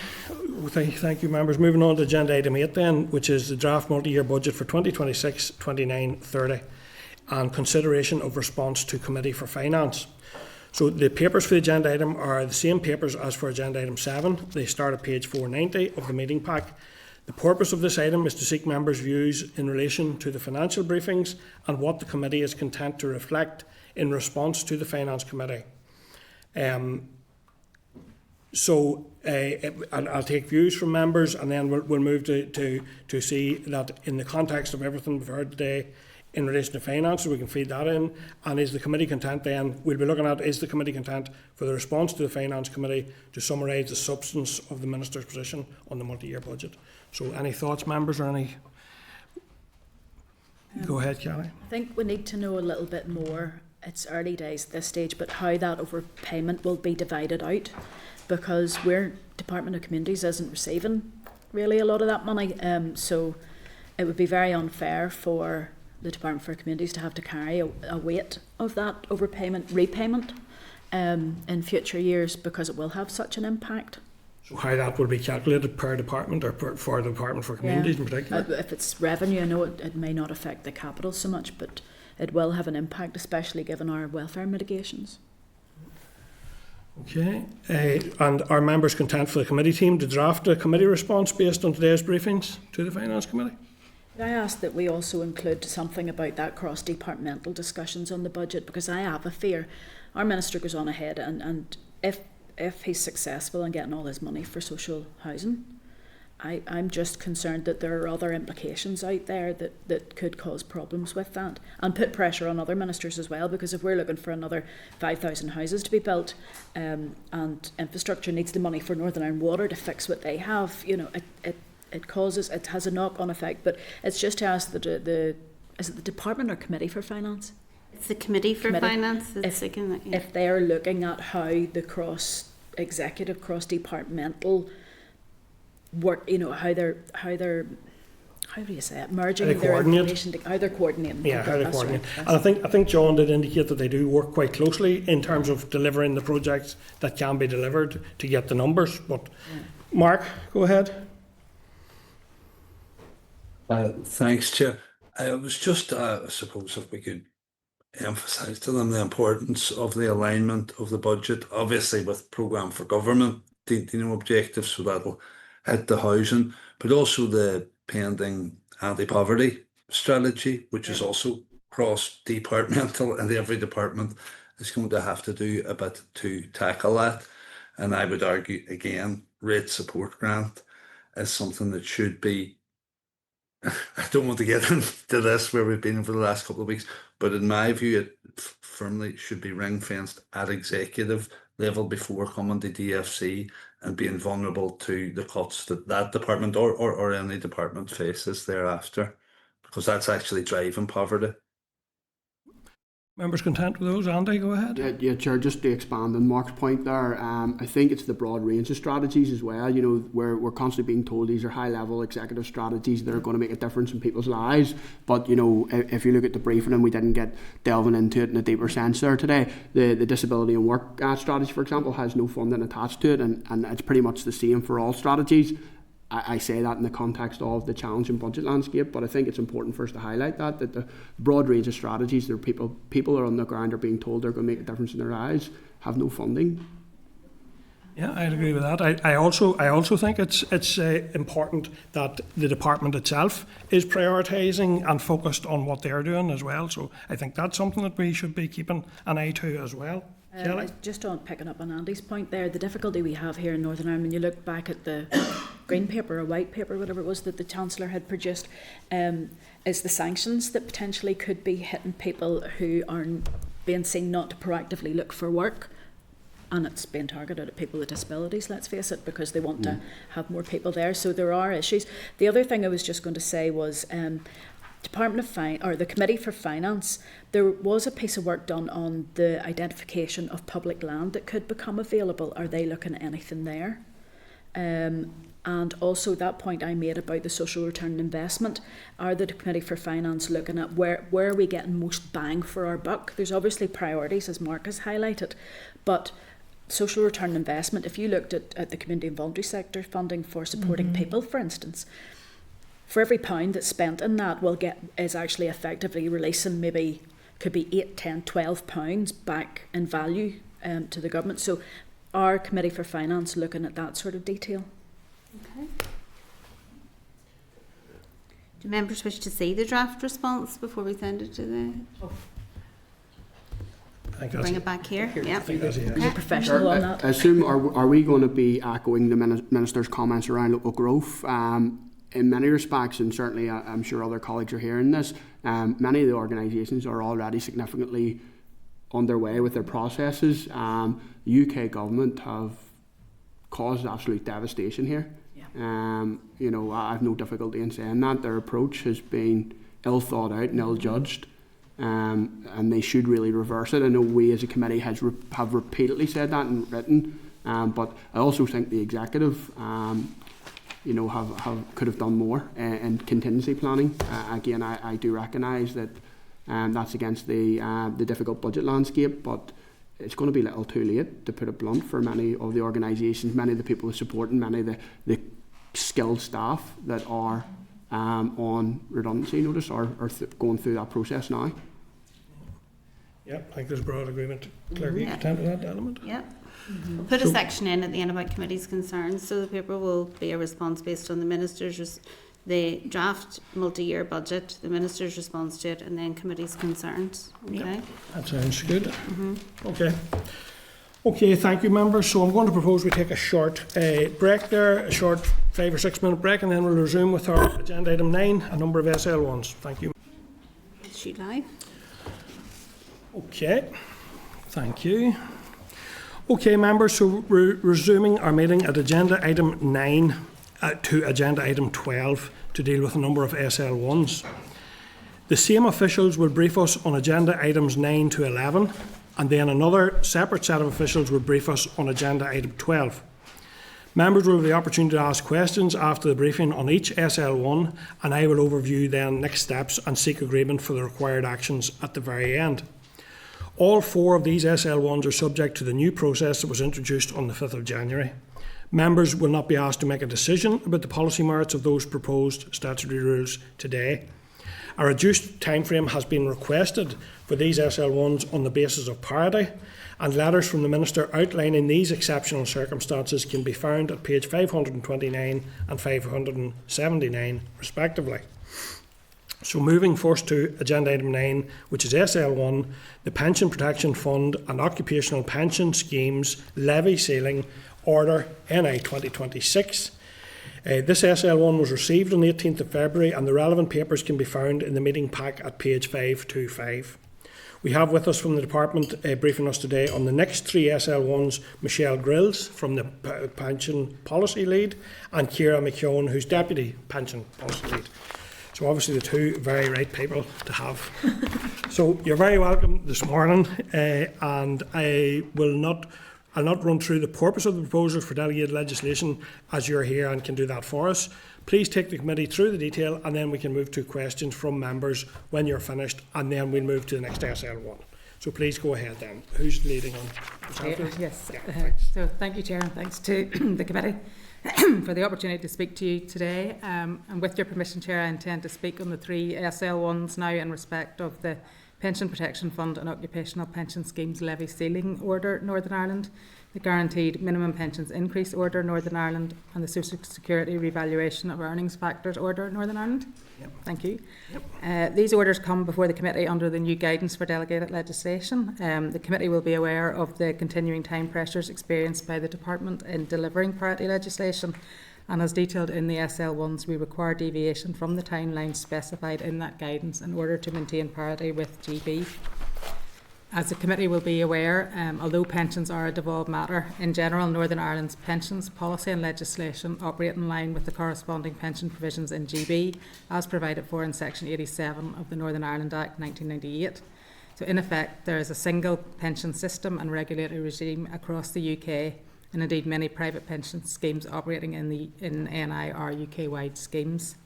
thank you, members. Moving on to agenda item 8 then, which is the draft multi-year budget for 2026, 29, 30 and consideration of response to Committee for Finance. So the papers for the agenda item are the same papers as for agenda item 7. They start at page 490 of the meeting pack. The purpose of this item is to seek members' views in relation to the financial briefings and what the committee is content to reflect in response to the Finance Committee. So I'll take views from members, and then we'll move to see that in the context of everything we've heard today in relation to finance, so we can feed that in. And is the committee content then, we'll be looking at, is the committee content for the response to the Finance Committee to summarise the substance of the Minister's position on the multi-year budget. So any thoughts, members, or any? Go ahead, Kelly. I think we need to know a little bit more. It's early days at this stage, but how that overpayment will be divided out, because we're Department of Communities isn't receiving really a lot of that money. So it would be very unfair for the Department for Communities to have to carry a weight of that overpayment, repayment in future years, because it will have such an impact. So how that will be calculated per department, or for the Department for Communities in particular? If it's revenue, I know it may not affect the capital so much, but it will have an impact, especially given our welfare mitigations. Okay, and are members content for the committee team to draft a committee response based on today's briefings to the Finance Committee? I ask that we also include something about that cross-departmental discussions on the budget, because I have a fear our minister goes on ahead and if he's successful in getting all his money for social housing, I'm just concerned that there are other implications out there that could cause problems with that and put pressure on other ministers as well, because if we're looking for another 5,000 houses to be built and infrastructure needs the money for Northern Ireland Water to fix what they have, you know, it has a knock-on effect. But it's just to ask is it the Department or Committee for Finance? It's the Committee for Finance. If they are looking at how the cross-executive, cross-departmental work, you know, how do you say it, merging their information, how they're coordinating. Yeah, how they coordinate. Right. And I think John did indicate that they do work quite closely in terms of delivering the projects that can be delivered to get the numbers. But Mark, go ahead. Thanks, Chair. I was just, I suppose, if we could emphasise to them the importance of the alignment of the budget, obviously with programme for government, objectives, so that'll hit the housing, but also the pending anti-poverty strategy, which is also cross-departmental, and every department is going to have to do a bit to tackle that. And I would argue, again, rate support grant is something that should be, I don't want to get into this where we've been over the last couple of weeks, but in my view, it firmly should be ring-fenced at executive level before coming to DFC and being vulnerable to the cuts that department or any department faces thereafter, because that's actually driving poverty. Members content with those? Andy, go ahead. Yeah, Chair, just to expand on Mark's point there, I think it's the broad range of strategies as well. You know, we're constantly being told these are high-level executive strategies that are going to make a difference in people's lives. But, you know, if you look at the briefing, and we didn't get delving into it in a deeper sense there today, the disability and work strategy, for example, has no funding attached to it, and it's pretty much the same for all strategies. I say that in the context of the challenging budget landscape, but I think it's important for us to highlight that the broad range of strategies that people are on the ground are being told they're going to make a difference in their lives have no funding. Yeah, I'd agree with that. I also think it's important that the department itself is prioritising and focused on what they're doing as well. So I think that's something that we should be keeping an eye to as well. Just on picking up on Andy's point there, the difficulty we have here in Northern Ireland, when you look back at the green paper or white paper, whatever it was that the Chancellor had produced, is the sanctions that potentially could be hitting people who are being seen not to proactively look for work. And it's being targeted at people with disabilities, let's face it, because they want to have more people there. So there are issues. The other thing I was just going to say was the Committee for Finance, there was a piece of work done on the identification of public land that could become available. Are they looking at anything there? And also that point I made about the social return on investment. Are the Committee for Finance looking at where are we getting most bang for our buck? There's obviously priorities, as Mark has highlighted, but social return on investment, if you looked at the community and voluntary sector funding for supporting people, for instance, for every pound that's spent in that is actually effectively releasing maybe could be 8, 10, 12 pounds back in value to the government. So our Committee for Finance looking at that sort of detail. Okay. Do members wish to see the draft response before we send it to the... Bring it back here. Yeah. You're professional on that. I assume, are we going to be echoing the Minister's comments around local growth? In many respects, and certainly I'm sure other colleagues are hearing this, many of the organisations are already significantly underway with their processes. The UK government have caused absolute devastation here. Yeah. I have no difficulty in saying that. Their approach has been ill thought out and ill judged. And they should really reverse it. I know we as a committee have repeatedly said that and written, but I also think the executive, could have done more in contingency planning. Again, I do recognise that that's against the difficult budget landscape, but it's going to be a little too late, to put it blunt, for many of the organisations, many of the people who support, and many of the skilled staff that are on redundancy notice are going through that process now. Yep, I think there's broad agreement. Claire, you content with that element? Yep. We'll put a section in at the end about committee's concerns, so the paper will be a response based on the draft multi-year budget, the Minister's response to it, and then committee's concerns. Okay. Yep, that sounds good. Okay, thank you, members. So I'm going to propose we take a short break there, a short 5 or 6 minute break, and then we'll resume with our agenda item 9, a number of SL1s. Thank you. Shoot live. Okay, thank you. Okay, members, so we're resuming our meeting at agenda item 9 to agenda item 12 to deal with a number of SL1s. The same officials will brief us on agenda items 9 to 11, and then another separate set of officials will brief us on agenda item 12. Members will have the opportunity to ask questions after the briefing on each SL1, and I will overview then next steps and seek agreement for the required actions at the very end. All 4 of these SL1s are subject to the new process that was introduced on the 5th of January. Members will not be asked to make a decision about the policy merits of those proposed statutory rules today. A reduced timeframe has been requested for these SL1s on the basis of parity, and letters from the Minister outlining these exceptional circumstances can be found at page 529 and 579 respectively. So moving first to agenda item 9, which is SL1, the Pension Protection Fund and Occupational Pension Schemes Levy Ceiling Order NI 2026. This SL1 was received on the 18th of February, and the relevant papers can be found in the meeting pack at page 525. We have with us from the department briefing us today on the next 3 SL1s, Michelle Grills from the Pension Policy Lead, and Ciara McKeown, who's Deputy Pension Policy Lead. So obviously the 2 very right people to have. So you're very welcome this morning, and I'll not run through the purpose of the proposal for delegated legislation as you're here and can do that for us. Please take the committee through the detail, and then we can move to questions from members when you're finished, and then we'll move to the next SL1. So please go ahead then. Who's leading on? Yes. So thank you, Chair, and thanks to the committee. for the opportunity to speak to you today. And with your permission, Chair, I intend to speak on the 3 SL1s now in respect of the Pension Protection Fund and Occupational Pension Schemes Levy Ceiling Order Northern Ireland, the Guaranteed Minimum Pensions Increase Order Northern Ireland, and the Social Security Revaluation of Earnings Factors Order Northern Ireland. Yep. Thank you. Yep. These orders come before the committee under the new guidance for delegated legislation. The committee will be aware of the continuing time pressures experienced by the department in delivering parity legislation, and as detailed in the SL1s, we require deviation from the timelines specified in that guidance in order to maintain parity with GB. As the committee will be aware, although pensions are a devolved matter, in general Northern Ireland's pensions policy and legislation operate in line with the corresponding pension provisions in GB as provided for in Section 87 of the Northern Ireland Act 1998. So in effect, there is a single pension system and regulatory regime across the UK, and indeed many private pension schemes operating in NI are UK-wide schemes.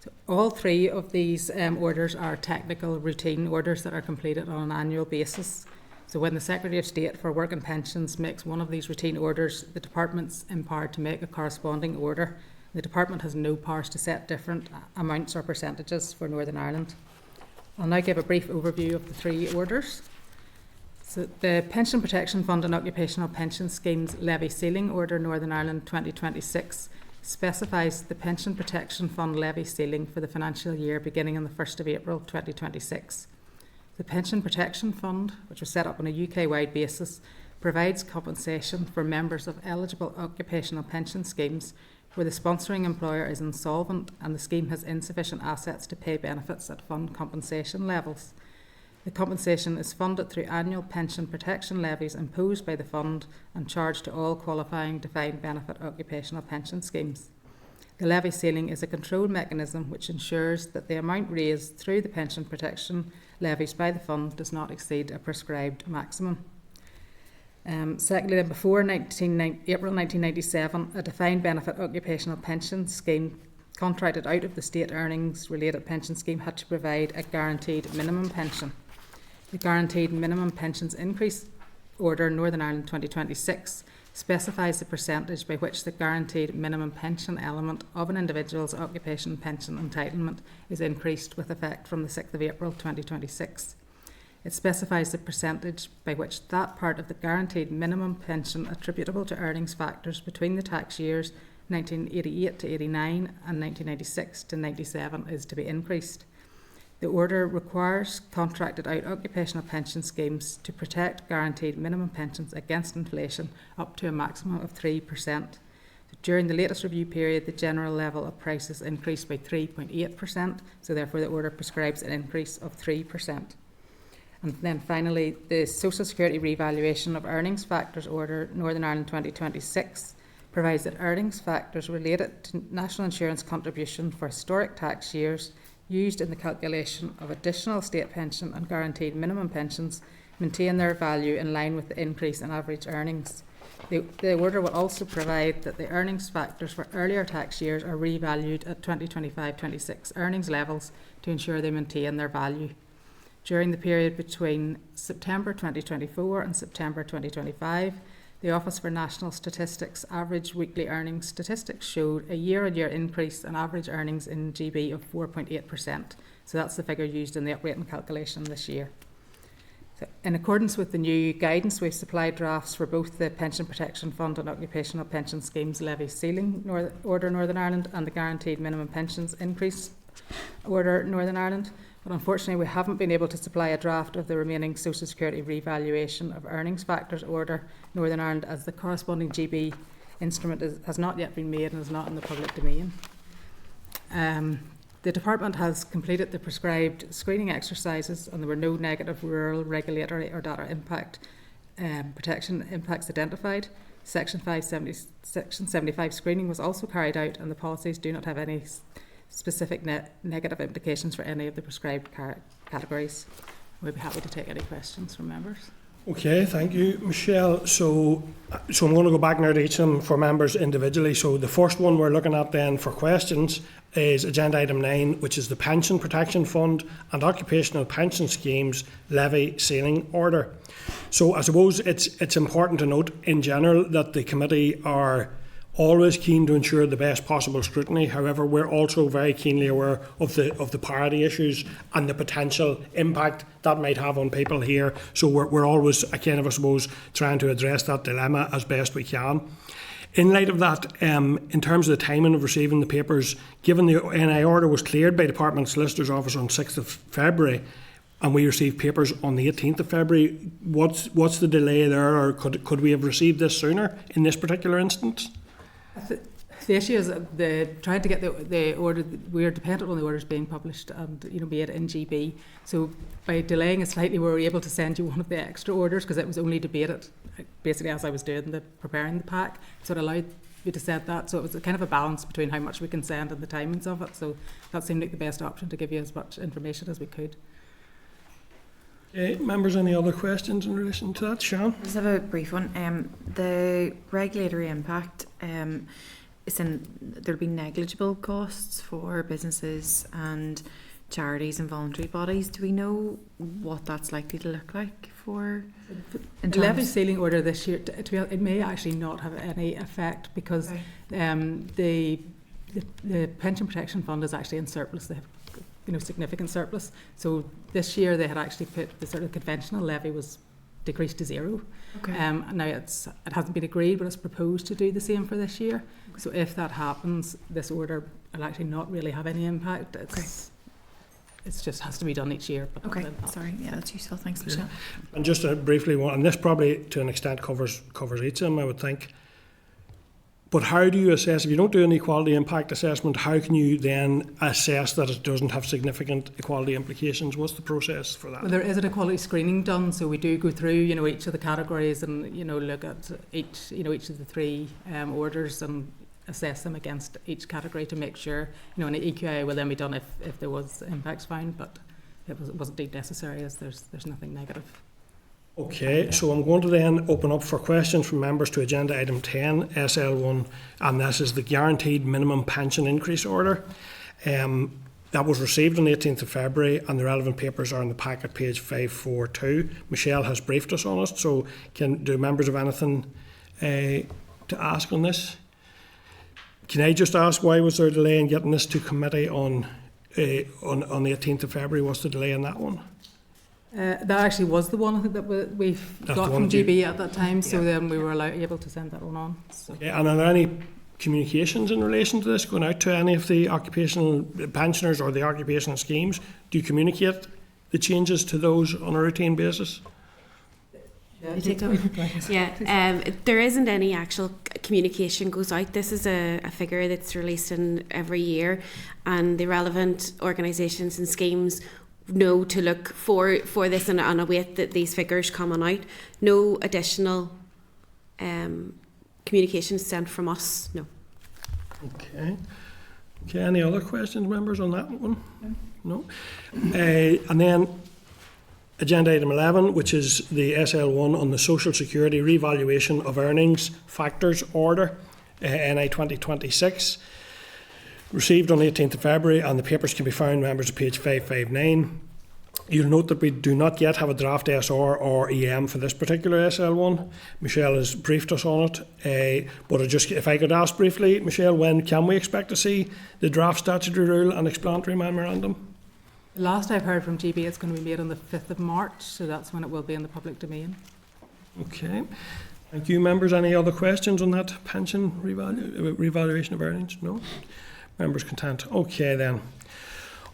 So all 3 of these orders are technical routine orders that are completed on an annual basis. So when the Secretary of State for Work and Pensions makes one of these routine orders, the Department's empowered to make a corresponding order. The Department has no powers to set different amounts or percentages for Northern Ireland. I'll now give a brief overview of the 3 orders. So the Pension Protection Fund and Occupational Pension Schemes Levy Ceiling Order Northern Ireland 2026 specifies the Pension Protection Fund levy ceiling for the financial year beginning on the 1st of April 2026. The Pension Protection Fund, which was set up on a UK-wide basis, provides compensation for members of eligible occupational pension schemes where the sponsoring employer is insolvent and the scheme has insufficient assets to pay benefits at fund compensation levels. The compensation is funded through annual pension protection levies imposed by the fund and charged to all qualifying defined benefit occupational pension schemes. The levy ceiling is a control mechanism which ensures that the amount raised through the pension protection levies by the fund does not exceed a prescribed maximum. Secondly, before April 1997, a defined benefit occupational pension scheme contracted out of the state earnings related pension scheme had to provide a guaranteed minimum pension. The Guaranteed Minimum Pensions Increase Order Northern Ireland 2026 specifies the percentage by which the guaranteed minimum pension element of an individual's occupation pension entitlement is increased with effect from the 6th of April 2026. It specifies the percentage by which that part of the guaranteed minimum pension attributable to earnings factors between the tax years 1988 to 89 and 1996 to 97 is to be increased. The order requires contracted out occupational pension schemes to protect guaranteed minimum pensions against inflation up to a maximum of 3%. During the latest review period, the general level of prices increased by 3.8%, so therefore the order prescribes an increase of 3%. And then finally, the Social Security Revaluation of Earnings Factors Order Northern Ireland 2026 provides that earnings factors related to national insurance contribution for historic tax years used in the calculation of additional state pension and guaranteed minimum pensions maintain their value in line with the increase in average earnings. The order will also provide that the earnings factors for earlier tax years are revalued at 2025-26 earnings levels to ensure they maintain their value. During the period between September 2024 and September 2025, the Office for National Statistics average weekly earnings statistics showed a year-on-year increase in average earnings in GB of 4.8%. So that's the figure used in the uprating calculation this year. So in accordance with the new guidance, we've supplied drafts for both the Pension Protection Fund and Occupational Pension Schemes Levy Ceiling Order Northern Ireland and the Guaranteed Minimum Pensions Increase Order Northern Ireland. But unfortunately, we haven't been able to supply a draft of the remaining Social Security Revaluation of Earnings Factors Order Northern Ireland, as the corresponding GB instrument has not yet been made and is not in the public domain. The Department has completed the prescribed screening exercises and there were no negative rural regulatory or data impact protection impacts identified. Section 75 screening was also carried out and the policies do not have any specific negative implications for any of the prescribed categories. We'd be happy to take any questions from members. Okay, thank you, Michelle. So I'm going to go back now to each of them for members individually. So the first one we're looking at then for questions is agenda item 9, which is the Pension Protection Fund and Occupational Pension Schemes Levy Ceiling Order. So I suppose it's important to note in general that the committee are always keen to ensure the best possible scrutiny. However, we're also very keenly aware of the parity issues and the potential impact that might have on people here. So we're always, I suppose, trying to address that dilemma as best we can. In light of that, in terms of the timing of receiving the papers, given the NI order was cleared by Department Solicitor's Office on 6th of February, and we received papers on the 18th of February, what's the delay there, or could we have received this sooner in this particular instance? The issue is trying to get the order. We are dependent on the orders being published and be it in GB. So by delaying it slightly, we were able to send you one of the extra orders because it was only debated basically as I was doing preparing the pack. So it allowed me to send that. So it was a kind of a balance between how much we can send and the timings of it. So that seemed like the best option to give you as much information as we could. Members, any other questions in relation to that? Sian? I just have a brief one. The regulatory impact, there'll be negligible costs for businesses and charities and voluntary bodies. Do we know what that's likely to look like for? The levy ceiling order this year, it may actually not have any effect because the pension protection fund is actually in surplus. They have significant surplus. So this year they had actually put the sort of conventional levy was decreased to zero. Okay. Now it hasn't been agreed, but it's proposed to do the same for this year. Okay. So if that happens, this order will actually not really have any impact. It just has to be done each year. But okay, sorry. Yeah, that's useful. Thanks, Michelle. And just briefly, and this probably to an extent covers each of them, I would think. But how do you assess, if you don't do an equality impact assessment, how can you then assess that it doesn't have significant equality implications? What's the process for that? Well, there is an equality screening done, so we do go through, each of the categories and, look at each of the three orders and assess them against each category to make sure, an EQI will then be done if there was impacts found, but it wasn't deemed necessary as there's nothing negative. Okay, so I'm going to then open up for questions from members to agenda item 10, SL1, and this is the Guaranteed Minimum Pension Increase Order. That was received on the 18th of February, and the relevant papers are in the packet, page 542. Michelle has briefed us on it, so do members have anything to ask on this? Can I just ask, why was there a delay in getting this to committee on the 18th of February? What's the delay in that one? That actually was the one I think that we got from GB at that time, so then we were able to send that one on. So. Okay, and are there any communications in relation to this going out to any of the occupational pensioners or the occupational schemes? Do you communicate the changes to those on a routine basis? There isn't any actual communication goes out. This is a figure that's released in every year, and the relevant organisations and schemes know to look for this and await that these figures coming out. No additional communication sent from us, no. Okay, any other questions, members, on that one? No. And then agenda item 11, which is the SL1 on the Social Security Revaluation of Earnings Factors Order, NI 2026. Received on the 18th of February, and the papers can be found, members, at page 559. You'll note that we do not yet have a draft SR or EM for this particular SL1. Michelle has briefed us on it, but if I could ask briefly, Michelle, when can we expect to see the draft statutory rule and explanatory memorandum? The last I've heard from GB, it's going to be made on the 5th of March, so that's when it will be in the public domain. Okay. Thank you, members. Any other questions on that pension revaluation of earnings? No? Members content. Okay then.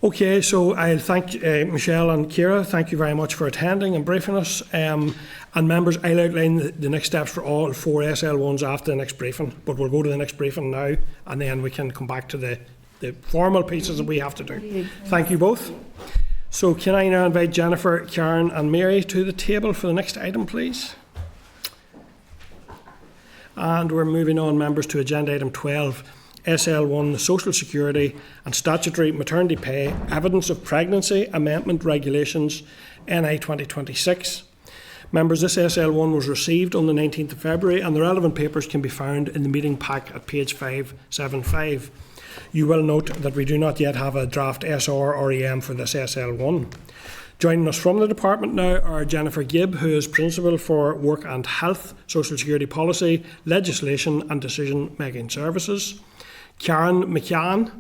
Okay, so I thank Michelle and Ciara. Thank you very much for attending and briefing us. And members, I'll outline the next steps for all 4 SL1s after the next briefing. But we'll go to the next briefing now, and then we can come back to the formal pieces that we have to do. Thank you both. So can I now invite Jennifer, Karen and Mary to the table for the next item, please? And we're moving on, members, to agenda item 12. SL1, the Social Security and Statutory Maternity Pay Evidence of Pregnancy Amendment Regulations, NI 2026. Members, this SL1 was received on the 19th of February, and the relevant papers can be found in the meeting pack at page 575. You will note that we do not yet have a draft SR or EM for this SL1. Joining us from the department now are Jennifer Gibb, who is Principal for Work and Health, Social Security Policy, Legislation and Decision Making Services, Karen McCann,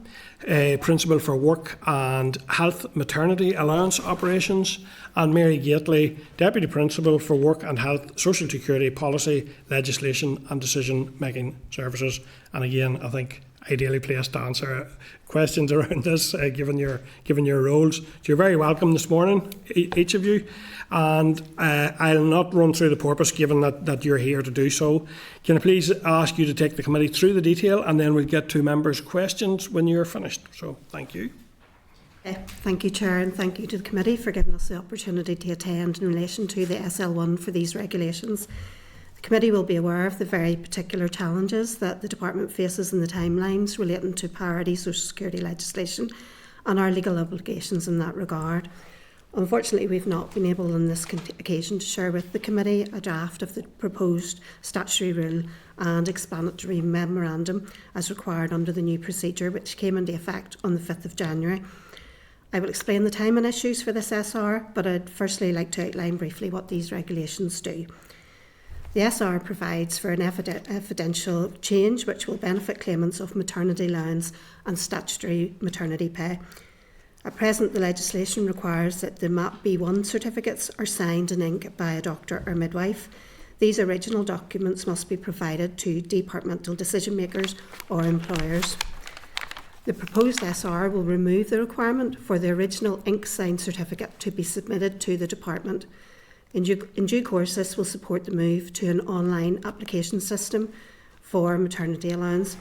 Principal for Work and Health Maternity Allowance Operations, and Mary Gately, Deputy Principal for Work and Health, Social Security Policy, Legislation and Decision Making Services. And again, I think ideally placed to answer questions around this, given your roles. So you're very welcome this morning, each of you. And I'll not run through the purpose, given that you're here to do so. Can I please ask you to take the committee through the detail, and then we'll get to members' questions when you're finished. So thank you. Thank you, Chair, and thank you to the committee for giving us the opportunity to attend in relation to the SL1 for these regulations. The committee will be aware of the very particular challenges that the department faces in the timelines relating to parity social security legislation and our legal obligations in that regard. Unfortunately, we've not been able on this occasion to share with the committee a draft of the proposed statutory rule and explanatory memorandum as required under the new procedure, which came into effect on the 5th of January. I will explain the timing issues for this SR, but I'd firstly like to outline briefly what these regulations do. The SR provides for an evidential change which will benefit claimants of maternity allowance and statutory maternity pay. At present, the legislation requires that the MAP B1 certificates are signed in ink by a doctor or midwife. These original documents must be provided to departmental decision makers or employers. The proposed SR will remove the requirement for the original ink signed certificate to be submitted to the department. In due course, this will support the move to an online application system for maternity allowance.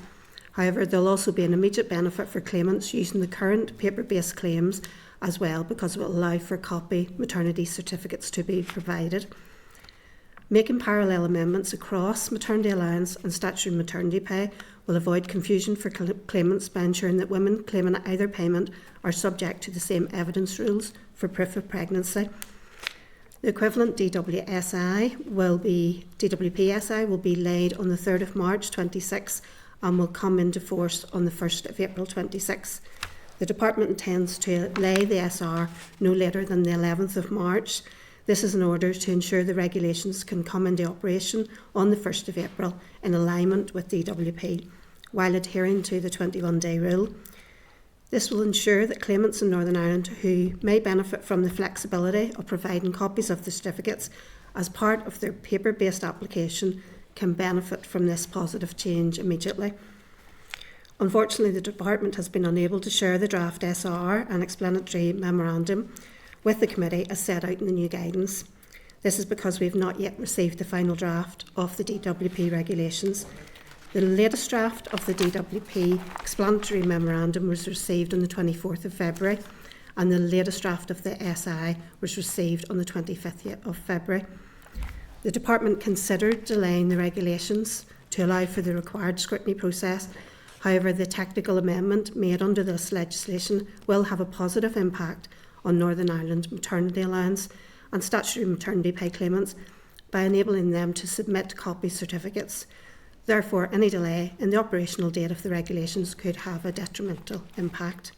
However, there will also be an immediate benefit for claimants using the current paper-based claims as well, because it will allow for copy maternity certificates to be provided. Making parallel amendments across maternity allowance and statutory maternity pay will avoid confusion for claimants by ensuring that women claiming either payment are subject to the same evidence rules for proof of pregnancy. The equivalent DWPSI will be laid on the 3rd of March 26 and will come into force on the 1st of April 26. The department intends to lay the SR no later than the 11th of March. This is in order to ensure the regulations can come into operation on the 1st of April in alignment with DWP, while adhering to the 21-day rule. This will ensure that claimants in Northern Ireland who may benefit from the flexibility of providing copies of the certificates as part of their paper-based application can benefit from this positive change immediately. Unfortunately, the department has been unable to share the draft SR and explanatory memorandum with the committee as set out in the new guidance. This is because we have not yet received the final draft of the DWP regulations. The latest draft of the DWP explanatory memorandum was received on the 24th of February, and the latest draft of the SI was received on the 25th of February. The department considered delaying the regulations to allow for the required scrutiny process. However, the technical amendment made under this legislation will have a positive impact on Northern Ireland maternity allowance and statutory maternity pay claimants by enabling them to submit copy certificates. Therefore, any delay in the operational date of the regulations could have a detrimental impact.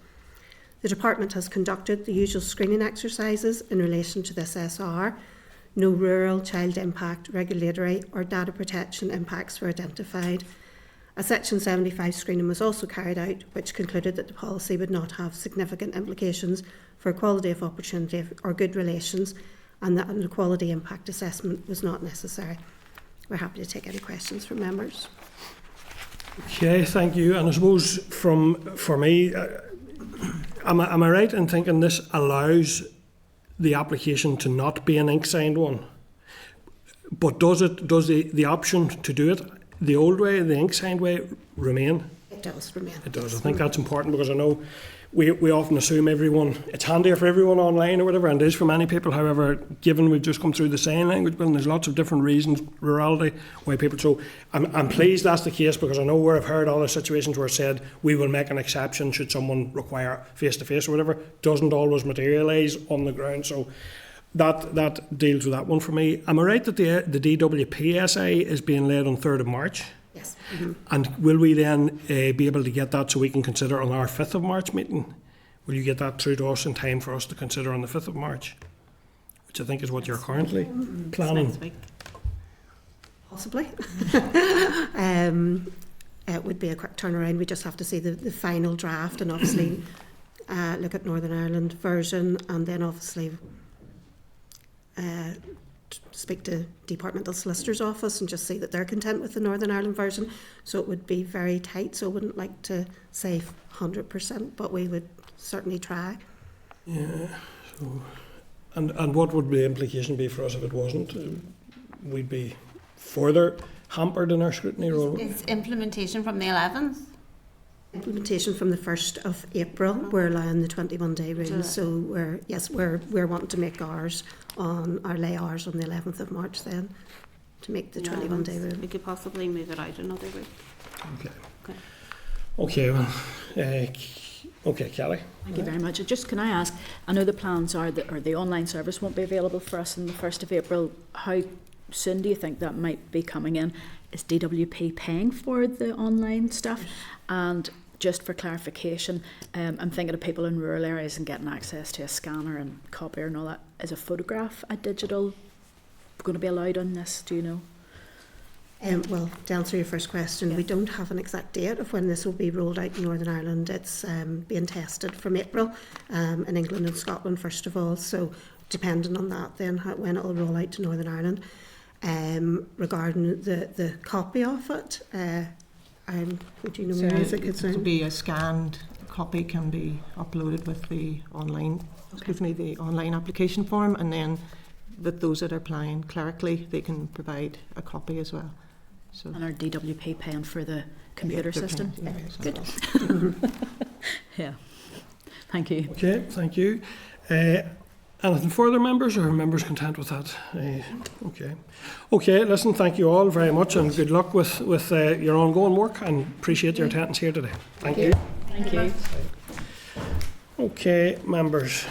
The department has conducted the usual screening exercises in relation to this SR. No rural child impact, regulatory or data protection impacts were identified. A Section 75 screening was also carried out, which concluded that the policy would not have significant implications for equality of opportunity or good relations, and that an equality impact assessment was not necessary. We're happy to take any questions from members. Okay, thank you. And I suppose for me, am I right in thinking this allows the application to not be an ink signed one? But does the option to do it the old way, the ink signed way, remain? It does remain. It does. I think that's important, because I know we often assume it's handier for everyone online or whatever, and it is for many people. However, given we've just come through the sign language bill, and there's lots of different reasons, rurality, why people. So I'm pleased that's the case, because I know where I've heard other situations where it said we will make an exception should someone require face-to-face or whatever. Doesn't always materialise on the ground. So that deals with that one for me. Am I right that the DWPSA is being laid on 3rd of March? Yes. Mm-hmm. And will we then be able to get that so we can consider on our 5th of March meeting? will you get that through to us in time for us to consider on the 5th of March? Which I think is what you're currently planning. Next week. Possibly. It would be a quick turnaround. We just have to see the final draft and obviously look at Northern Ireland version, and then obviously speak to Departmental Solicitor's Office and just see that they're content with the Northern Ireland version. So it would be very tight, so I wouldn't like to say 100%, but we would certainly try. Yeah. So, and what would the implication be for us if it wasn't? We'd be further hampered in our scrutiny role. Is implementation from the 11th? Implementation from the 1st of April. We're allowing the 21-day rule, so we're wanting to make ours on our lay hours on the 11th of March then, to make the 21-day rule. We could possibly move it out another week. Okay, well, okay, Kelly. Thank you very much. Just can I ask, I know the plans are that or the online service won't be available for us on the 1st of April. How soon do you think that might be coming in? Is DWP paying for the online stuff? And just for clarification, I'm thinking of people in rural areas and getting access to a scanner and copier and all that. Is a photograph, a digital, going to be allowed on this? Do you know? Well, to answer your first question, we don't have an exact date of when this will be rolled out in Northern Ireland. It's being tested from April in England and Scotland first of all. So depending on that, then when it will roll out to Northern Ireland. Regarding the copy of it, would you know where is it concerned? To be a scanned copy can be uploaded with the online, the online application form, and then that those that are applying clerically, they can provide a copy as well. So. And are DWP paying for the computer system? Good. Yeah. Thank you. Okay, thank you. Anything further, members, or are members content with that? Okay, listen, thank you all very much and good luck with your ongoing work, and appreciate your attendance here today. Thank you. Thank you. Okay, members.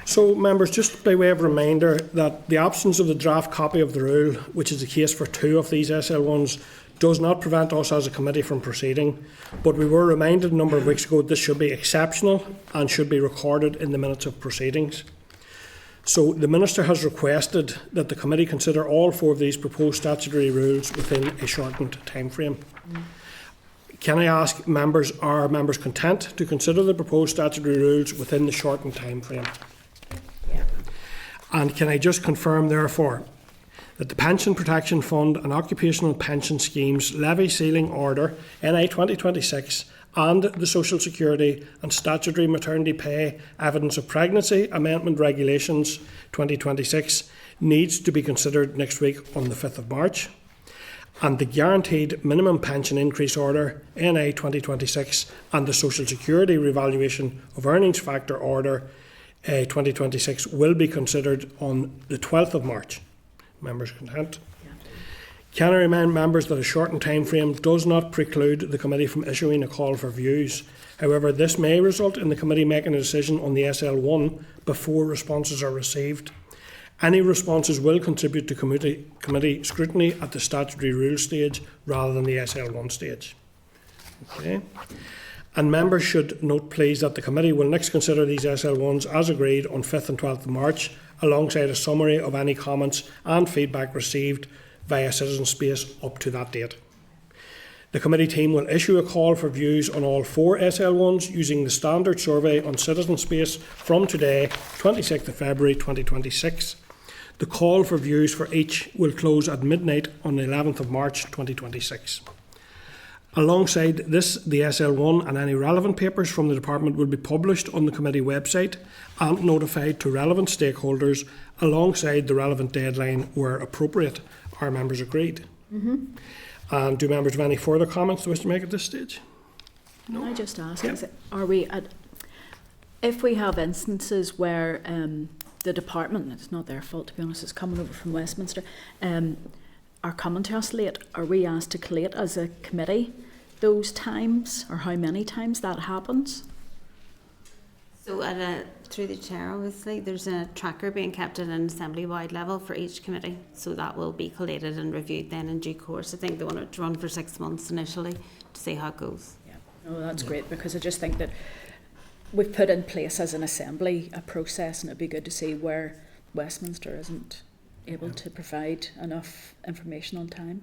So, members, just by way of reminder that the absence of the draft copy of the rule, which is the case for 2 of these SL1s, does not prevent us as a committee from proceeding, but we were reminded a number of weeks ago this should be exceptional and should be recorded in the minutes of proceedings. So the Minister has requested that the committee consider all 4 of these proposed statutory rules within a shortened timeframe. Can I ask members, are members content to consider the proposed statutory rules within the shortened timeframe? Yeah. And can I just confirm, therefore, that the Pension Protection Fund and Occupational Pension Schemes Levy Ceiling Order NI 2026 and the Social Security and Statutory Maternity Pay Evidence of Pregnancy Amendment Regulations 2026 needs to be considered next week on the 5th of March, and the Guaranteed Minimum Pension Increase Order NI 2026 and the Social Security Revaluation of Earnings Factor Order 2026 will be considered on the 12th of March. Members content? Can I remind members that a shortened time frame does not preclude the committee from issuing a call for views. However, this may result in the committee making a decision on the SL1 before responses are received. Any responses will contribute to committee scrutiny at the statutory rule stage rather than the SL1 stage. Okay. And members should note, please, that the committee will next consider these SL1s as agreed on 5th and 12th of March, alongside a summary of any comments and feedback received via Citizen Space up to that date. The committee team will issue a call for views on all 4 SL1s using the standard survey on Citizen Space from today, 26th of February 2026. The call for views for each will close at midnight on the 11th of March 2026. Alongside this, the SL1 and any relevant papers from the department will be published on the committee website and notified to relevant stakeholders alongside the relevant deadline where appropriate. Are members agreed? And do members have any further comments they wish to make at this stage? No. Can I just ask, are we at, if we have instances where the department, it's not their fault to be honest, it's coming over from Westminster, are coming to us late, are we asked to collate as a committee those times, or how many times that happens? So through the chair, obviously, there's a tracker being kept at an assembly-wide level for each committee. So that will be collated and reviewed then in due course. I think they want it to run for 6 months initially to see how it goes. Yeah, oh, that's great, because I just think that we've put in place as an assembly a process, and it'd be good to see where Westminster isn't able to provide enough information on time.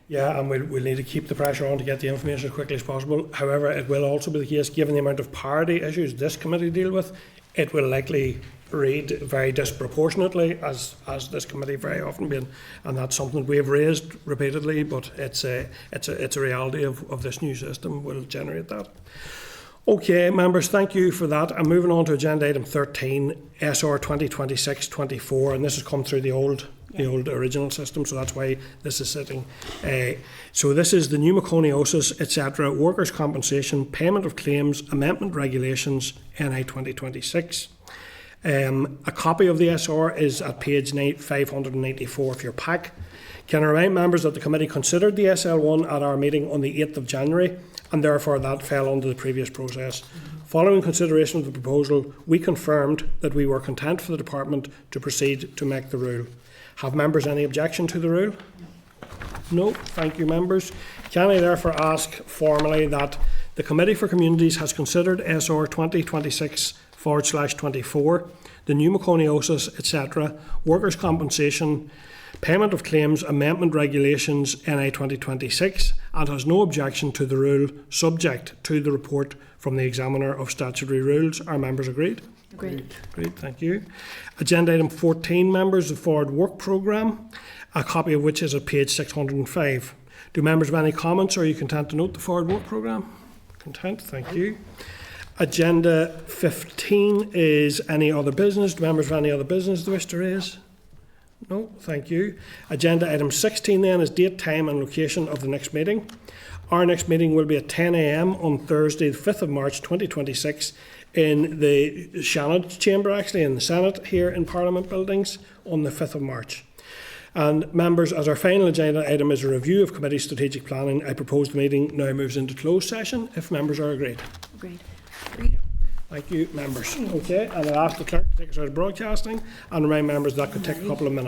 Yeah, and we'll need to keep the pressure on to get the information as quickly as possible. However, it will also be the case, given the amount of parity issues this committee deal with, it will likely read very disproportionately, as this committee very often been, and that's something we have raised repeatedly, but it's a reality of this new system will generate that. Okay, members, thank you for that. I'm moving on to agenda item 13, SR 2026-24, and this has come through the old original system, so that's why this is sitting. So this is the pneumoconiosis, etc., workers' compensation, payment of claims, amendment regulations, NI 2026. A copy of the SR is at page 594 of your pack. Can I remind members that the committee considered the SL1 at our meeting on the 8th of January, and therefore that fell under the previous process. Following consideration of the proposal, we confirmed that we were content for the department to proceed to make the rule. Have members any objection to the rule? No. Thank you, members. Can I therefore ask formally that the Committee for Communities has considered SR 2026/24, the pneumoconiosis, etc., workers' compensation, payment of claims, amendment regulations, NI 2026, and has no objection to the rule, subject to the report from the Examiner of Statutory Rules. Are members agreed? Agreed. Great, thank you. Agenda item 14, members, the Forward Work Programme, a copy of which is at page 605. Do members have any comments, or are you content to note the Forward Work Programme? Content, thank you. Agenda 15 is any other business. Do members have any other business they wish to raise? No, thank you. Agenda item 16 then is date, time and location of the next meeting. Our next meeting will be at 10 a.m. on Thursday, the 5th of March 2026 in the Shannon Chamber, actually, in the Senate here in Parliament Buildings on the 5th of March. And members, as our final agenda item is a review of committee strategic planning, I propose the meeting now moves into closed session, if members are agreed. Agreed. Thank you, members. Okay, and I'll ask the clerk to take us out of broadcasting and remind members that could take a couple of minutes.